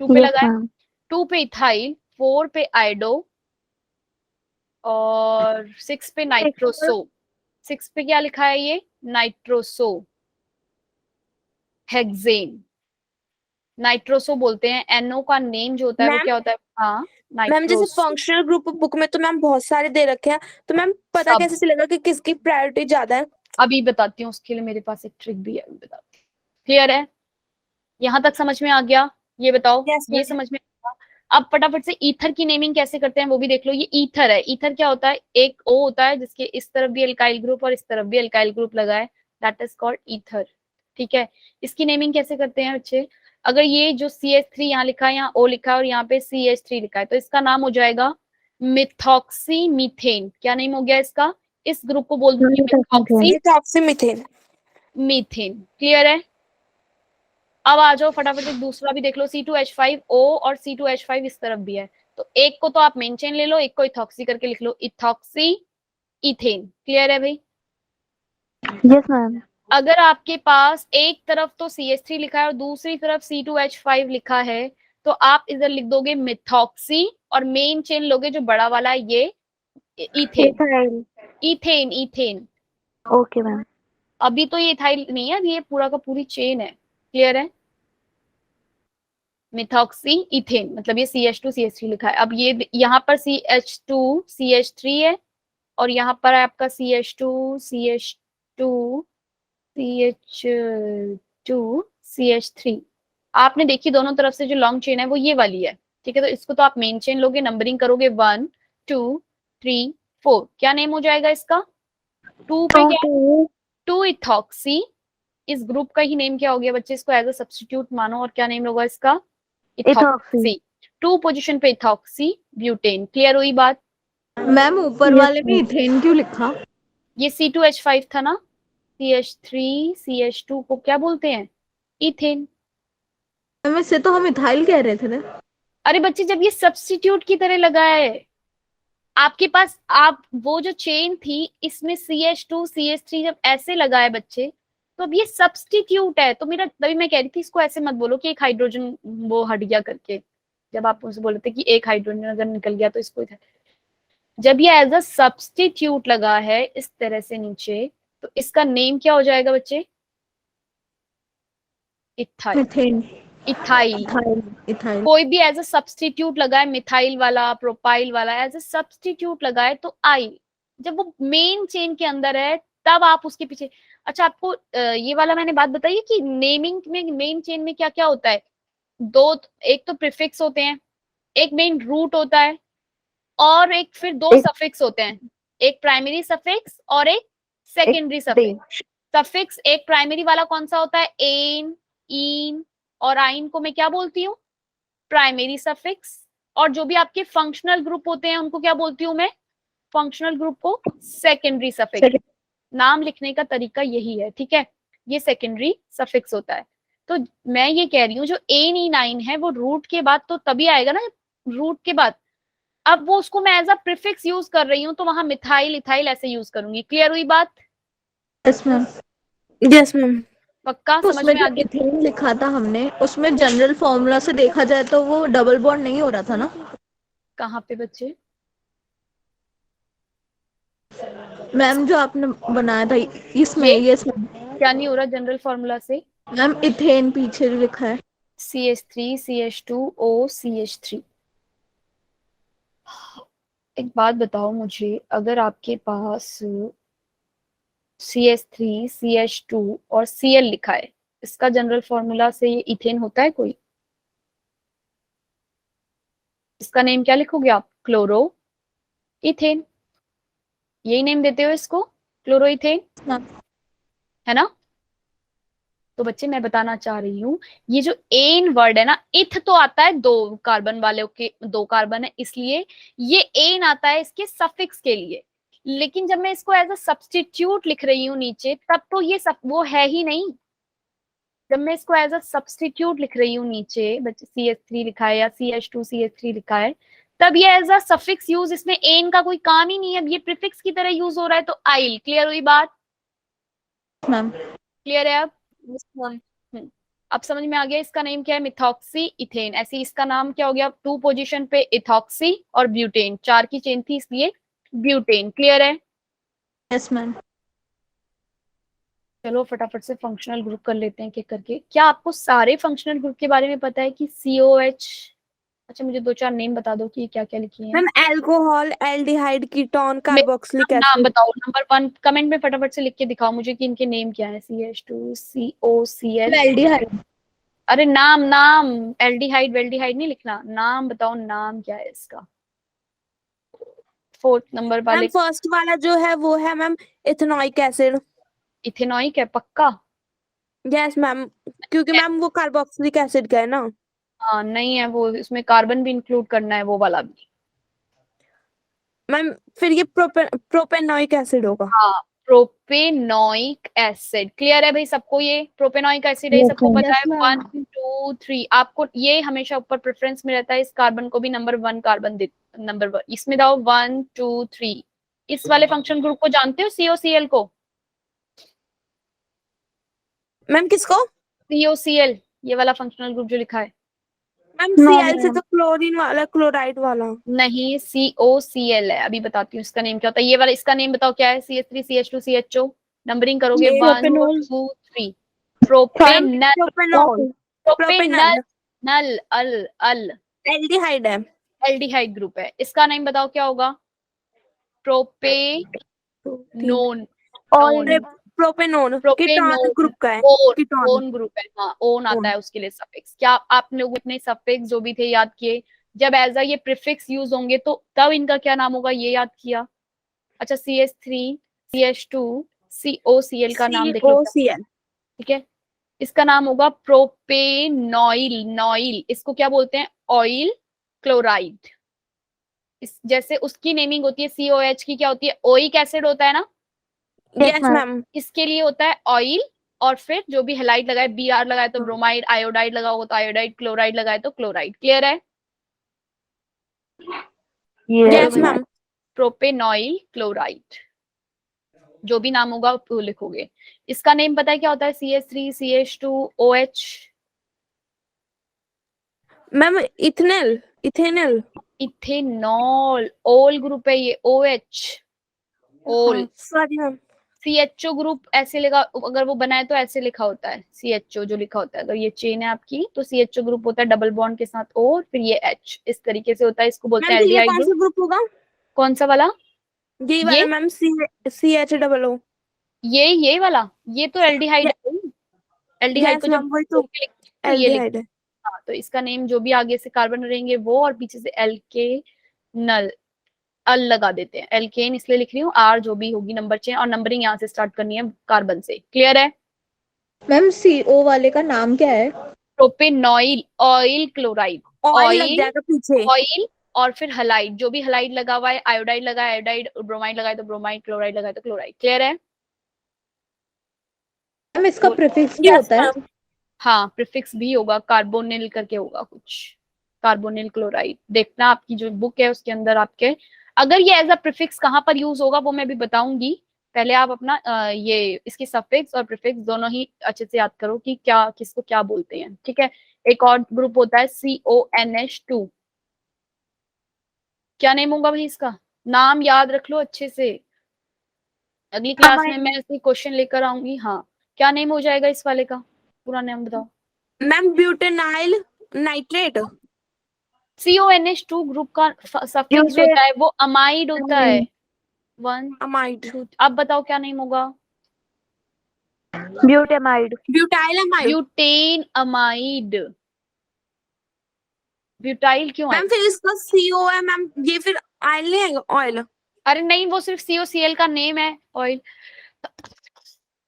2 पे यस लगा है। मैम। 2 पे इथाइल, 4 पे आइडो और 6 पे नाइट्रोसो। 6 पे क्या लिखा है ये, नाइट्रोसो हेक्सेन। नाइट्रोसो बोलते हैं। एनओ का नेम जो होता है वो मैम क्या होता है, हाँ मैम जैसे नाइट्रोसो। फंक्शनल ग्रुप बुक में तो मैम बहुत सारे दे रखे हैं, तो मैम पता सब कैसे चलेगा कि किसकी प्रायोरिटी ज्यादा है? अभी बताती हूँ, उसके लिए मेरे पास एक ट्रिक भी है, अभी बताती हूँ। क्लियर है, यहाँ तक समझ में आ गया। ये बताओ, यस ये मैम। समझ में आ गया? अब फटाफट से ईथर की नेमिंग कैसे करते हैं वो भी देख लो। ये ईथर है। ईथर क्या होता है, एक ओ होता है जिसके इस तरफ भी अल्काइल ग्रुप और इस तरफ भी अल्काइल ग्रुप लगा है, दैट इज कॉल्ड ईथर। ठीक है, इसकी नेमिंग कैसे करते हैं बच्चे। अगर ये जो CH3 यहाँ लिखा है, यहाँ O लिखा है और यहाँ पे CH3 लिखा है, तो इसका नाम हो जाएगा मिथॉक्सी मीथेन। क्या नेम हो गया इसका, इस ग्रुप को बोल दूंगी मिथॉक्सी ये तो आपसे मीथेन। मीथेन। क्लियर है। अब आ जाओ फटाफट से दूसरा भी देख लो। C2H5O और C2H5 इस तरफ भी है, तो एक को तो आप मेन चेन ले लो, एक को इथॉक्सी करके लिख लो, इथॉक्सी इथेन। क्लियर है भाई। Yes ma'am. अगर आपके पास एक तरफ तो CH3 लिखा है और दूसरी तरफ C2H5 लिखा है, तो आप इधर लिख दोगे मिथॉक्सी और मेन चेन लोगे जो बड़ा वाला है ये ethane. Ethane ethane. Okay ma'am. अभी तो ये इथाइल नहीं है, अभी ये पूरा का पूरी चेन है। क्लियर है, मिथॉक्सी इथेन मतलब ये CH2 CH3 लिखा है। अब ये यहाँ पर CH2 CH3 है और यहाँ पर है आपका CH2 CH2 CH2 CH3। आपने देखी दोनों तरफ से जो लॉन्ग चेन है वो ये वाली है, ठीक है। तो इसको तो आप मेन चेन लोगे, नंबरिंग करोगे 1 2 3 4। क्या नेम हो जाएगा इसका, 2 पे क्या, 2 इथॉक्सी। इस ग्रुप का ही नेम क्या हो गया बच्चे, इसको एज अ सब्स्टिट्यूट मानो और क्या नेम होगा इसका, इथॉक्सी। 2 पोजीशन पे इथॉक्सी ब्यूटेन। क्लियर हुई बात। मैम ऊपर वाले में इथेन क्यों लिखा? ये C2H5 था ना, CH3 CH2 को क्या बोलते हैं, इथेन। मैम इससे तो हम इथाइल कह रहे थे ना। अरे बच्चे जब ये सब्स्टिट्यूट की तरह लगा है आपके पास, आप वो जो चेन थी इसमें CH2 CH3 जब ऐसे लगा है बच्चे, तो अब ये सब्स्टिट्यूट है। तो मेरा तभी मैं कह रही थी इसको ऐसे मत बोलो कि एक हाइड्रोजन वो हट गया करके, जब आप उसे बोले थे कि एक हाइड्रोजन अगर निकल गया तो इसको जब ये एज अ सब्स्टिट्यूट लगा है इस तरह से नीचे, तो इसका नेम क्या हो जाएगा बच्चे, ethyl. Ethane. Ethyl. Ethyl. Ethyl. कोई भी एज अ सब्स्टिट्यूट लगा है, मिथाइल वाला प्रोपाइल वाला एज अ सब्स्टिट्यूट लगा है तो आइल। जब वो मेन चेन के अंदर है तब आप उसके पीछे। अच्छा आपको ये वाला मैंने बात बताई है कि नेमिंग में मेन चेन में क्या क्या होता है, दो, एक तो प्रीफिक्स होते हैं, एक मेन रूट होता है और एक फिर दो सफिक्स होते हैं, एक प्राइमरी सफिक्स और एक सेकेंडरी सफिक्स। सफिक्स एक प्राइमरी वाला कौन सा होता है, एन इन और आइन को मैं क्या बोलती हूँ, प्राइमरी सफिक्स। और जो भी आपके फंक्शनल ग्रुप होते हैं उनको क्या बोलती हूँ मैं, फंक्शनल ग्रुप को सेकेंडरी सफिक्स। नाम लिखने का तरीका यही है, ठीक है। ये सेकेंडरी सफिक्स होता है। तो मैं ये कह रही हूँ जो N9 है वो रूट के बाद तो तभी आएगा ना, रूट के बाद। अब वो उसको मैं एज अ प्रीफिक्स यूज कर रही हूँ तो वहां मिथाइल इथाइल ऐसे यूज करूंगी। क्लियर हुई बात, यस मैम। Yes ma'am. पक्का समझ उसमें में आ जो गया। इथेन लिखा था हमने, उसमें जनरल फॉर्मूला से देखा जाए तो वो डबल बॉन्ड नहीं हो रहा था ना। कहाँ पे बच्चे, मैम जो आपने बनाया था इसमें, ये यस मैम। क्या नहीं हो रहा जनरल फॉर्मूला से, मैम इथेन पीछे जो लिखा है। CH3 CH2O CH3। एक बात बताओ मुझे, अगर आपके पास CH3 CH2 और Cl लिखा है, इसका जनरल फॉर्मूला से ये इथेन होता है कोई? इसका नेम क्या लिखोगे आप? Chloro ethane. यही नेम देते हो इसको, क्लोरो इथेन, मैम है ना? तो बच्चे मैं बताना चाह रही हूँ, ये जो एन वर्ड है ना, इथ तो आता है दो कार्बन वाले के, दो कार्बन है इसलिए ये एन आता है इसके सफिक्स के लिए। लेकिन जब मैं इसको एज अ सब्स्टिट्यूट लिख रही हूँ नीचे, तब तो ये सब वो है ही नहीं। जब मैं इसको एज अ सब्स्टिट्यूट लिख रही हूँ नीचे, बच्चे CH3 लिखा है या CH2 CH3 लिखा है, तब ये एज अ सफिक्स यूज, इसमें एन का कोई काम ही नहीं है, ये प्रीफिक्स की तरह यूज हो रहा है। तो आइल, क्लियर हुई बात? मैम क्लियर है अब? हम्म, अब समझ में आ गया इसका नेम क्या है? Methoxy ethane. ऐसे इसका नाम क्या हो गया? 2 पोजीशन पे इथॉक्सी और ब्यूटेन, 4 की चेन थी इसलिए ब्यूटेन। क्लियर है? Yes ma'am. चलो फटाफट से फंक्शनल ग्रुप कर लेते हैं, एक करके। क्या आपको सारे फंक्शनल ग्रुप के बारे में पता है कि COH? अच्छा मुझे 2-4 नेम बता दो कि क्या क्या लिखी है। मैम अल्कोहल, एल्डिहाइड, कीटोन, मेरे कार्बोक्सिलिक नाम एसिड। बताओ, नंबर 1 कमेंट में फटाफट से लिख के दिखाओ मुझे कि इनके नेम क्या है। CH2 COCl। एल्डिहाइड। अरे नाम नाम, एल्डिहाइड वेल्डिहाइड नहीं लिखना, नाम बताओ, नाम क्या है इसका? 4th नंबर मैम वाले। फर्स्ट वाला जो है वो है मैम इथेनॉइक एसिड। इथेनॉइक है पक्का? यस मैम, क्योंकि मैम वो कार्बोक्सिलिक एसिड का है ना। हाँ नहीं है वो, इसमें कार्बन भी इंक्लूड करना है, वो वाला भी। मैम फिर ये प्रोपेनोइक एसिड होगा। हाँ, प्रोपेनोइक एसिड। क्लियर है भाई सबको? ये प्रोपेनोइक एसिड है, ये सबको पता है। Yes ma'am. 1 2 3 आपको ये हमेशा ऊपर प्रेफरेंस में रहता है, इस कार्बन को भी नंबर 1 कार्बन दे, नंबर 1 इसमें दाओ, 1 2 3। इस वाले फंक्शन ग्रुप को जानते हो, COCl को? मैम किसको? COCl, ये वाला फंक्शनल ग्रुप जो लिखा है। मैम नो Cl से मैम। तो क्लोरीन वाला, क्लोराइड वाला। नहीं, COCl है, अभी बताती हूँ इसका नेम क्या होता है। ये वाला इसका नेम बताओ क्या है? CH3 CH2 CHO। नंबरिंग करोगे ये 1 propanol. 2 3। Ma'am propanal. Propanol, propanal. Propanal नल अल अल एल्डिहाइड है। एल्डिहाइड ग्रुप है, इसका नेम बताओ क्या होगा? प्रोपेनोन। 2 3 नोन। Propanone ketone propanone. ग्रुप का है। ओन। कीटोन। ओन ग्रुप है, हाँ ओन आता ओन। है उसके लिए सफिक्स। क्या आप लोग इतने सफिक्स जो भी थे याद किए? जब एज अ ये प्रीफिक्स यूज होंगे तो तब इनका क्या नाम होगा, ये याद किया? अच्छा, CH3 CH2 COCl का नाम देख लो क्या? COCl। ठीक है, इसका नाम होगा प्रोपेनॉइल। नॉइल इसको क्या बोलते हैं? Oil chloride. इस जैसे उसकी नेमिंग होती है COH की, क्या होती है? ओइक एसिड होता है ना, यस मैम। इसके लिए होता है ऑयल। और फिर जो भी हेलाइड लगाए, BR लगाए तो ब्रोमाइड, आयोडाइड लगा होगा तो आयोडाइड, क्लोराइड लगाए तो क्लोराइड। क्लियर है? Yes ma'am. प्रोपेनॉइल क्लोराइड, जो भी नाम होगा वो लिखोगे। इसका नेम पता है क्या होता है? CH3 CH2OH। Ma'am ethanal, ethanal. Ethanol, ओल ग्रुप है ये, OH ओल। Sorry ma'am. CHO ग्रुप ऐसे लिखा, अगर वो बनाए तो ऐसे लिखा होता है CHO जो लिखा होता है। अगर ये चेन है आपकी तो CHO ग्रुप होता है डबल बॉन्ड के साथ O, और फिर ये H, इस तरीके से होता है। इसको बोलते मैम हैं तो ये एल्डिहाइड कौन ग्रुप। सा ग्रुप होगा? कौन सा वाला? यही ये वाला मैम, CHO। ये वाला, ये तो एल्डिहाइड है। एल्डिहाइड यस को जब मैम वही बोल तो, के लिखते हैं तो ये एल्डिहाइड लिखते है। हैं। हाँ, तो इसका नेम जो भी आगे से कार्बन रहेंगे वो, और पीछे से एल के नल अल लगा देते हैं। एल्केन इसलिए लिख रही हूँ, आर जो भी होगी नंबर चेन, और नंबरिंग यहाँ से स्टार्ट करनी है कार्बन से। क्लियर है? मैम CO वाले का नाम क्या है? प्रोपेनॉइल ऑयल क्लोराइड। ऑयल लग ऑयल, जाएगा पीछे। ऑयल और फिर हलाइड, जो भी हलाइड लगा हुआ है, आयोडाइड लगा है आयोडाइड, ब्रोमाइड लगाए तो ब्रोमाइड, क्लोराइड लगाए तो क्लोराइड। क्लियर है? मैम इसका बोल। प्रीफिक्स भी यस होता है? मैम। हाँ प्रीफिक्स भी होगा, कार्बोनिल करके होगा कुछ, कार्बोनिल क्लोराइड। देखना आपकी जो बुक है उसके अंदर आपके, अगर ये एज अ प्रीफिक्स कहाँ पर यूज होगा वो मैं भी बताऊंगी। पहले आप अपना ये इसकी सफिक्स और प्रीफिक्स दोनों ही अच्छे से याद करो कि क्या किसको क्या बोलते हैं। ठीक है, एक और ग्रुप होता है CONH2। क्या नेम होगा भाई इसका? नाम याद रख लो अच्छे से, अगली क्लास में मैं ऐसे क्वेश्चन लेकर आऊंगी। हाँ, क्या नेम हो जाएगा इस वाले का? पूरा नाम बताओ। Ma'am butanyl nitrate. CONH2 group का सफिक्स Butane- होता है, वो अमाइड होता है। 1 अमाइड। 2 अब बताओ क्या नेम होगा। Butamide. Butyl amide. Butane amide. Butyl क्यों है? मैम फिर इसका CO है मैम, ये फिर ऑयल नहीं आएगा ऑयल। अरे नहीं, वो सिर्फ COCl का नेम है ऑयल,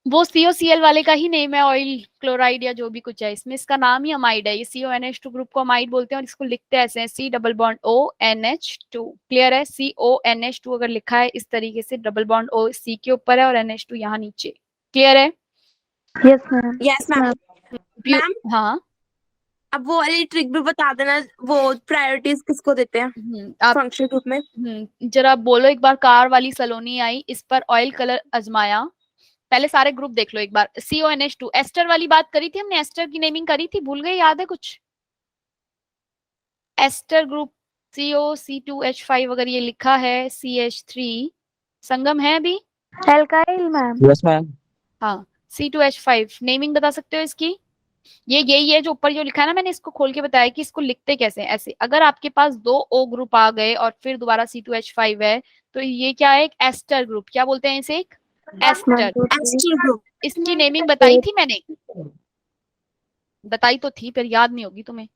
वो COCl वाले का ही नेम है ऑयल क्लोराइड या जो भी कुछ है, इसमें इसका नाम ही अमाइड है। ये CONH2 ग्रुप को अमाइड बोलते हैं और इसको लिखते हैं ऐसे C double bond ONH2। Clear है? CONH2 अगर लिखा है इस तरीके से, डबल बॉन्ड O C के ऊपर है और NH2 यहाँ नीचे। क्लियर है? Yes ma'am. Yes ma'am. Ma'am हाँ अब वो वाली ट्रिक भी बता देना, वो प्रायोरिटीज किसको देते हैं आप फंक्शन ग्रुप में। जरा बोलो एक बार। कार वाली सलोनी आई, इस पर ऑयल कलर आजमाया। पहले सारे ग्रुप देख लो एक बार। CONH2 एस्टर वाली बात करी थी हमने, एस्टर की नेमिंग करी थी, भूल गए? याद है कुछ? एस्टर ग्रुप CO C2H5 अगर ये लिखा है CH3 संगम है अभी। Alkyl ma'am. Yes ma'am. हाँ C2H5 नेमिंग बता सकते हो इसकी? ये यही है जो ऊपर जो लिखा है ना, मैंने इसको खोल के बताया कि इसको लिखते कैसे हैं। ऐसे अगर आपके पास 2 O ग्रुप आ गए और फिर दोबारा C2H5 है तो ये क्या है? एक एस्टर ग्रुप। क्या बोलते हैं इसे? एक एस्टर। Ester group. इसकी नेमिंग बताई थी मैंने, बताई तो थी पर याद नहीं होगी तुम्हें।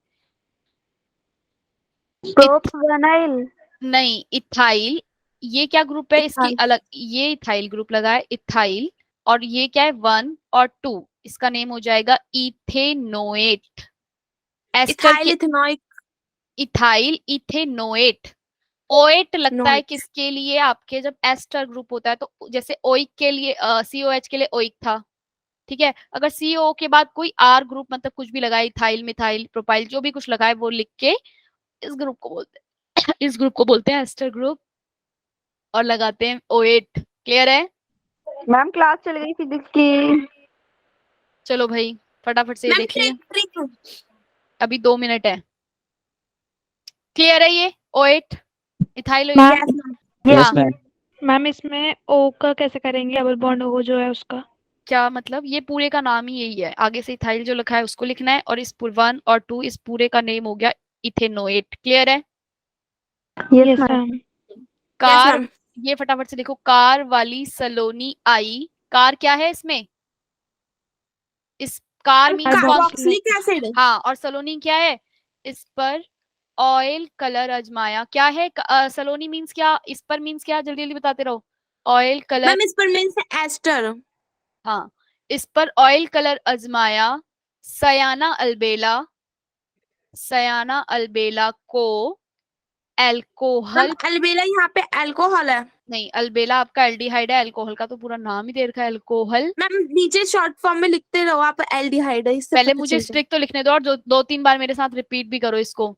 प्रोपवेनाइल। नहीं, इथाइल। ये क्या ग्रुप है इसकी? अलग, ये इथाइल ग्रुप लगा है, इथाइल। और ये क्या है? 1 और 2, इसका नेम हो जाएगा इथेनोएट। एस्टर इथाइल के इथेनॉइक। Ethyl ethanoate. ओएट लगता है नोइक। किसके लिए? आपके जब एस्टर ग्रुप होता है तो जैसे ओइक के लिए COH के लिए ओइक था, ठीक है। अगर CO के बाद कोई R ग्रुप मतलब कुछ भी लगाए, इथाइल मिथाइल प्रोपाइल जो भी कुछ लगाए वो लिख के इस ग्रुप को बोलते हैं इस ग्रुप को बोलते हैं एस्टर ग्रुप और लगाते हैं O8। क्लियर है? मैम क्लास चल गई फिजिक्स की। चलो भाई फटाफट से ये मैम देखिए, ट्रिक। अभी 2 मिनट है। क्लियर है? ये O8 ethyl ma'am yes ma'am. Yes हाँ मैम। मैम इसमें ओ का कैसे करेंगे, डबल बॉन्ड ओ जो है उसका? क्या मतलब? ये पूरे का नाम ही यही है, आगे से इथाइल जो लिखा है उसको लिखना है और इस 1 और 2 इस पूरे का नेम हो गया इथेनोएट। क्लियर है? Yes yes ma'am. Ma'am. Car, ma'am. ये फटाफट से देखो। कार वाली सलोनी आई, कार क्या है इसमें? इस कार मीन्स कौन? Carboxylic acid. हाँ, और सलोनी क्या है? इस पर ऑयल कलर आजमाया। क्या है? सलोनी मीन्स क्या? इस पर मीन्स क्या? जल्दी जल्दी बताते रहो। Oil colour. मैम इस पर मीन्स एस्टर। हाँ, इस पर ऑयल कलर आजमाया। सयाना अलबेला, सयाना अलबेला को एल्कोहल। मैम अलबेला यहाँ पे अल्कोहल है। नहीं, अलबेला आपका एल्डिहाइड है, अल्कोहल का तो पूरा नाम ही दे रखा है अल्कोहल। मैम नीचे शॉर्ट फॉर्म में लिखते रहो आप, एल्डिहाइड है, इससे पहले पता मुझे चलता है। स्ट्रिक तो लिखने दो और 2-3 बार मेरे साथ रिपीट भी करो इसको।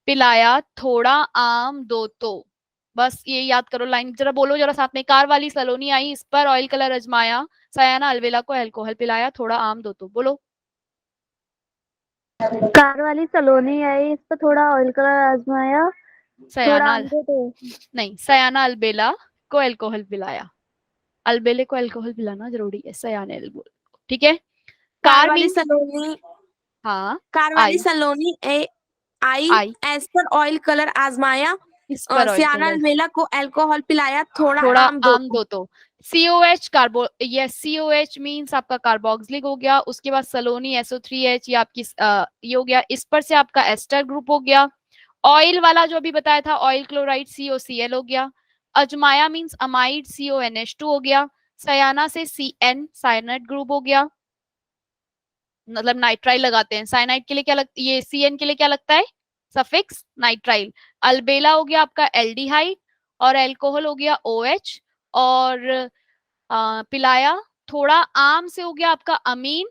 पिलाया थोड़ा आम दो तो, बस ये याद करो लाइन। जरा बोलो जरा साथ में। कार वाली सलोनी आई, इस पर ऑयल कलर आजमाया, सयाना अलबेला को अल्कोहल पिलाया, थोड़ा आम दो तो। बोलो। कार वाली सलोनी आई, इस पर थोड़ा ऑयल कलर आजमाया, थोड़ा सयाना आंदे थे। नहीं, सयाना अलबेला को अल्कोहल पिलाया। अलबेले को अल्कोहल पिलाना जरूरी है, सयाने अलबेला। ठीक है? कार कार वाली मीन्स सलोनी। हाँ कार वाली आई, सलोनी आई आई एस पर ऑयल कलर आजमाया, इस पर ऑयल सियाना कलर, अलबेला को अल्कोहल पिलाया, थोड़ा थोड़ा आम दो आम दो तो। COH कार्बो, ये COH मीन्स आपका कार्बोक्सिलिक हो गया। उसके बाद सलोनी SO3H, ये आपकी ये हो गया। इस पर से आपका एस्टर ग्रुप हो गया। ऑयल वाला जो अभी बताया था, ऑयल क्लोराइड COCl हो गया। अजमाया मीन्स अमाइड CONH2 हो गया। सयाना से CN साइनाइड ग्रुप हो गया, मतलब नाइट्राइल लगाते हैं। साइनाइड के लिए क्या लगता है? ये CN के लिए क्या लगता है? Suffix nitrile. अलबेला हो गया आपका एल्डिहाइड और अल्कोहल हो गया OH। और पिलाया थोड़ा आम से हो गया आपका अमीन।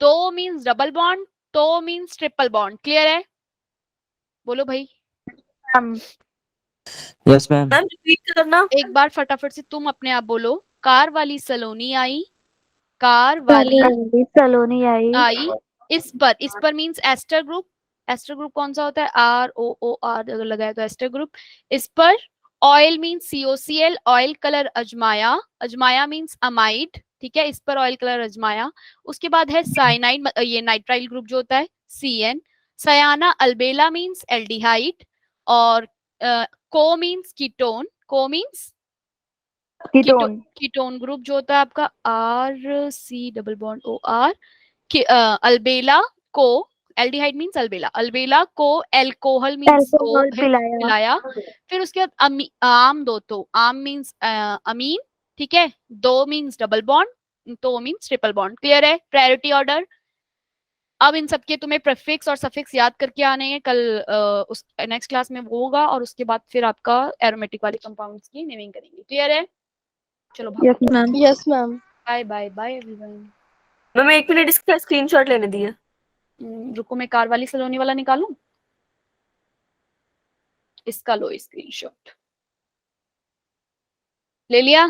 2 मीन्स डबल बॉन्ड, तो मीन्स ट्रिपल बॉन्ड। क्लियर है? बोलो भाई। Ma'am yes ma'am. Ma'am repeat करना। एक बार फटाफट से तुम अपने आप बोलो। कार वाली सलोनी आई, कार वाली सलोनी आई, आई, इस पर means ester group. Ester group कौन सा होता है? ROOR अगर लगाया तो एस्टर ग्रुप। इस पर ऑयल मीन्स COCl, ऑयल कलर अजमाया, अजमाया मीन्स अमाइड, ठीक है, इस पर ऑयल कलर अजमाया। उसके बाद है साइनाइड, ये नाइट्राइल ग्रुप जो होता है CN। सयाना अल्बेला मींस एल्डिहाइड, और को मींस कीटोन। को मींस कीटोन। कीटोन ग्रुप जो होता है आपका RC डबल बॉन्ड OR। अल्बेला को, एल्डिहाइड मींस अल्बेला, अल्बेला को एल्कोहल मींस O अल्कोहल है, पिलाया। पिलाया। फिर उसके बाद आम दो, तो आम मींस अमीन, ठीक है, दो मींस डबल बॉन्ड, तो मींस ट्रिपल बॉन्ड। क्लियर है, प्रायोरिटी ऑर्डर। अब इन सबके तुम्हें प्रीफिक्स और सफिक्स याद करके आने हैं, कल उस नेक्स्ट क्लास में वो होगा, और उसके बाद फिर आपका एरोमेटिक वाले कंपाउंड्स की नेमिंग करेंगे। क्लियर है, चलो yes ma'am. Yes ma'am. Bye bye bye everyone. Ma'am 1 minute इसका स्क्रीनशॉट लेने दिए। रुको मैं कार वाली सलोनी वाला निकालूं, इसका लो स्क्रीनशॉट। ले लिया।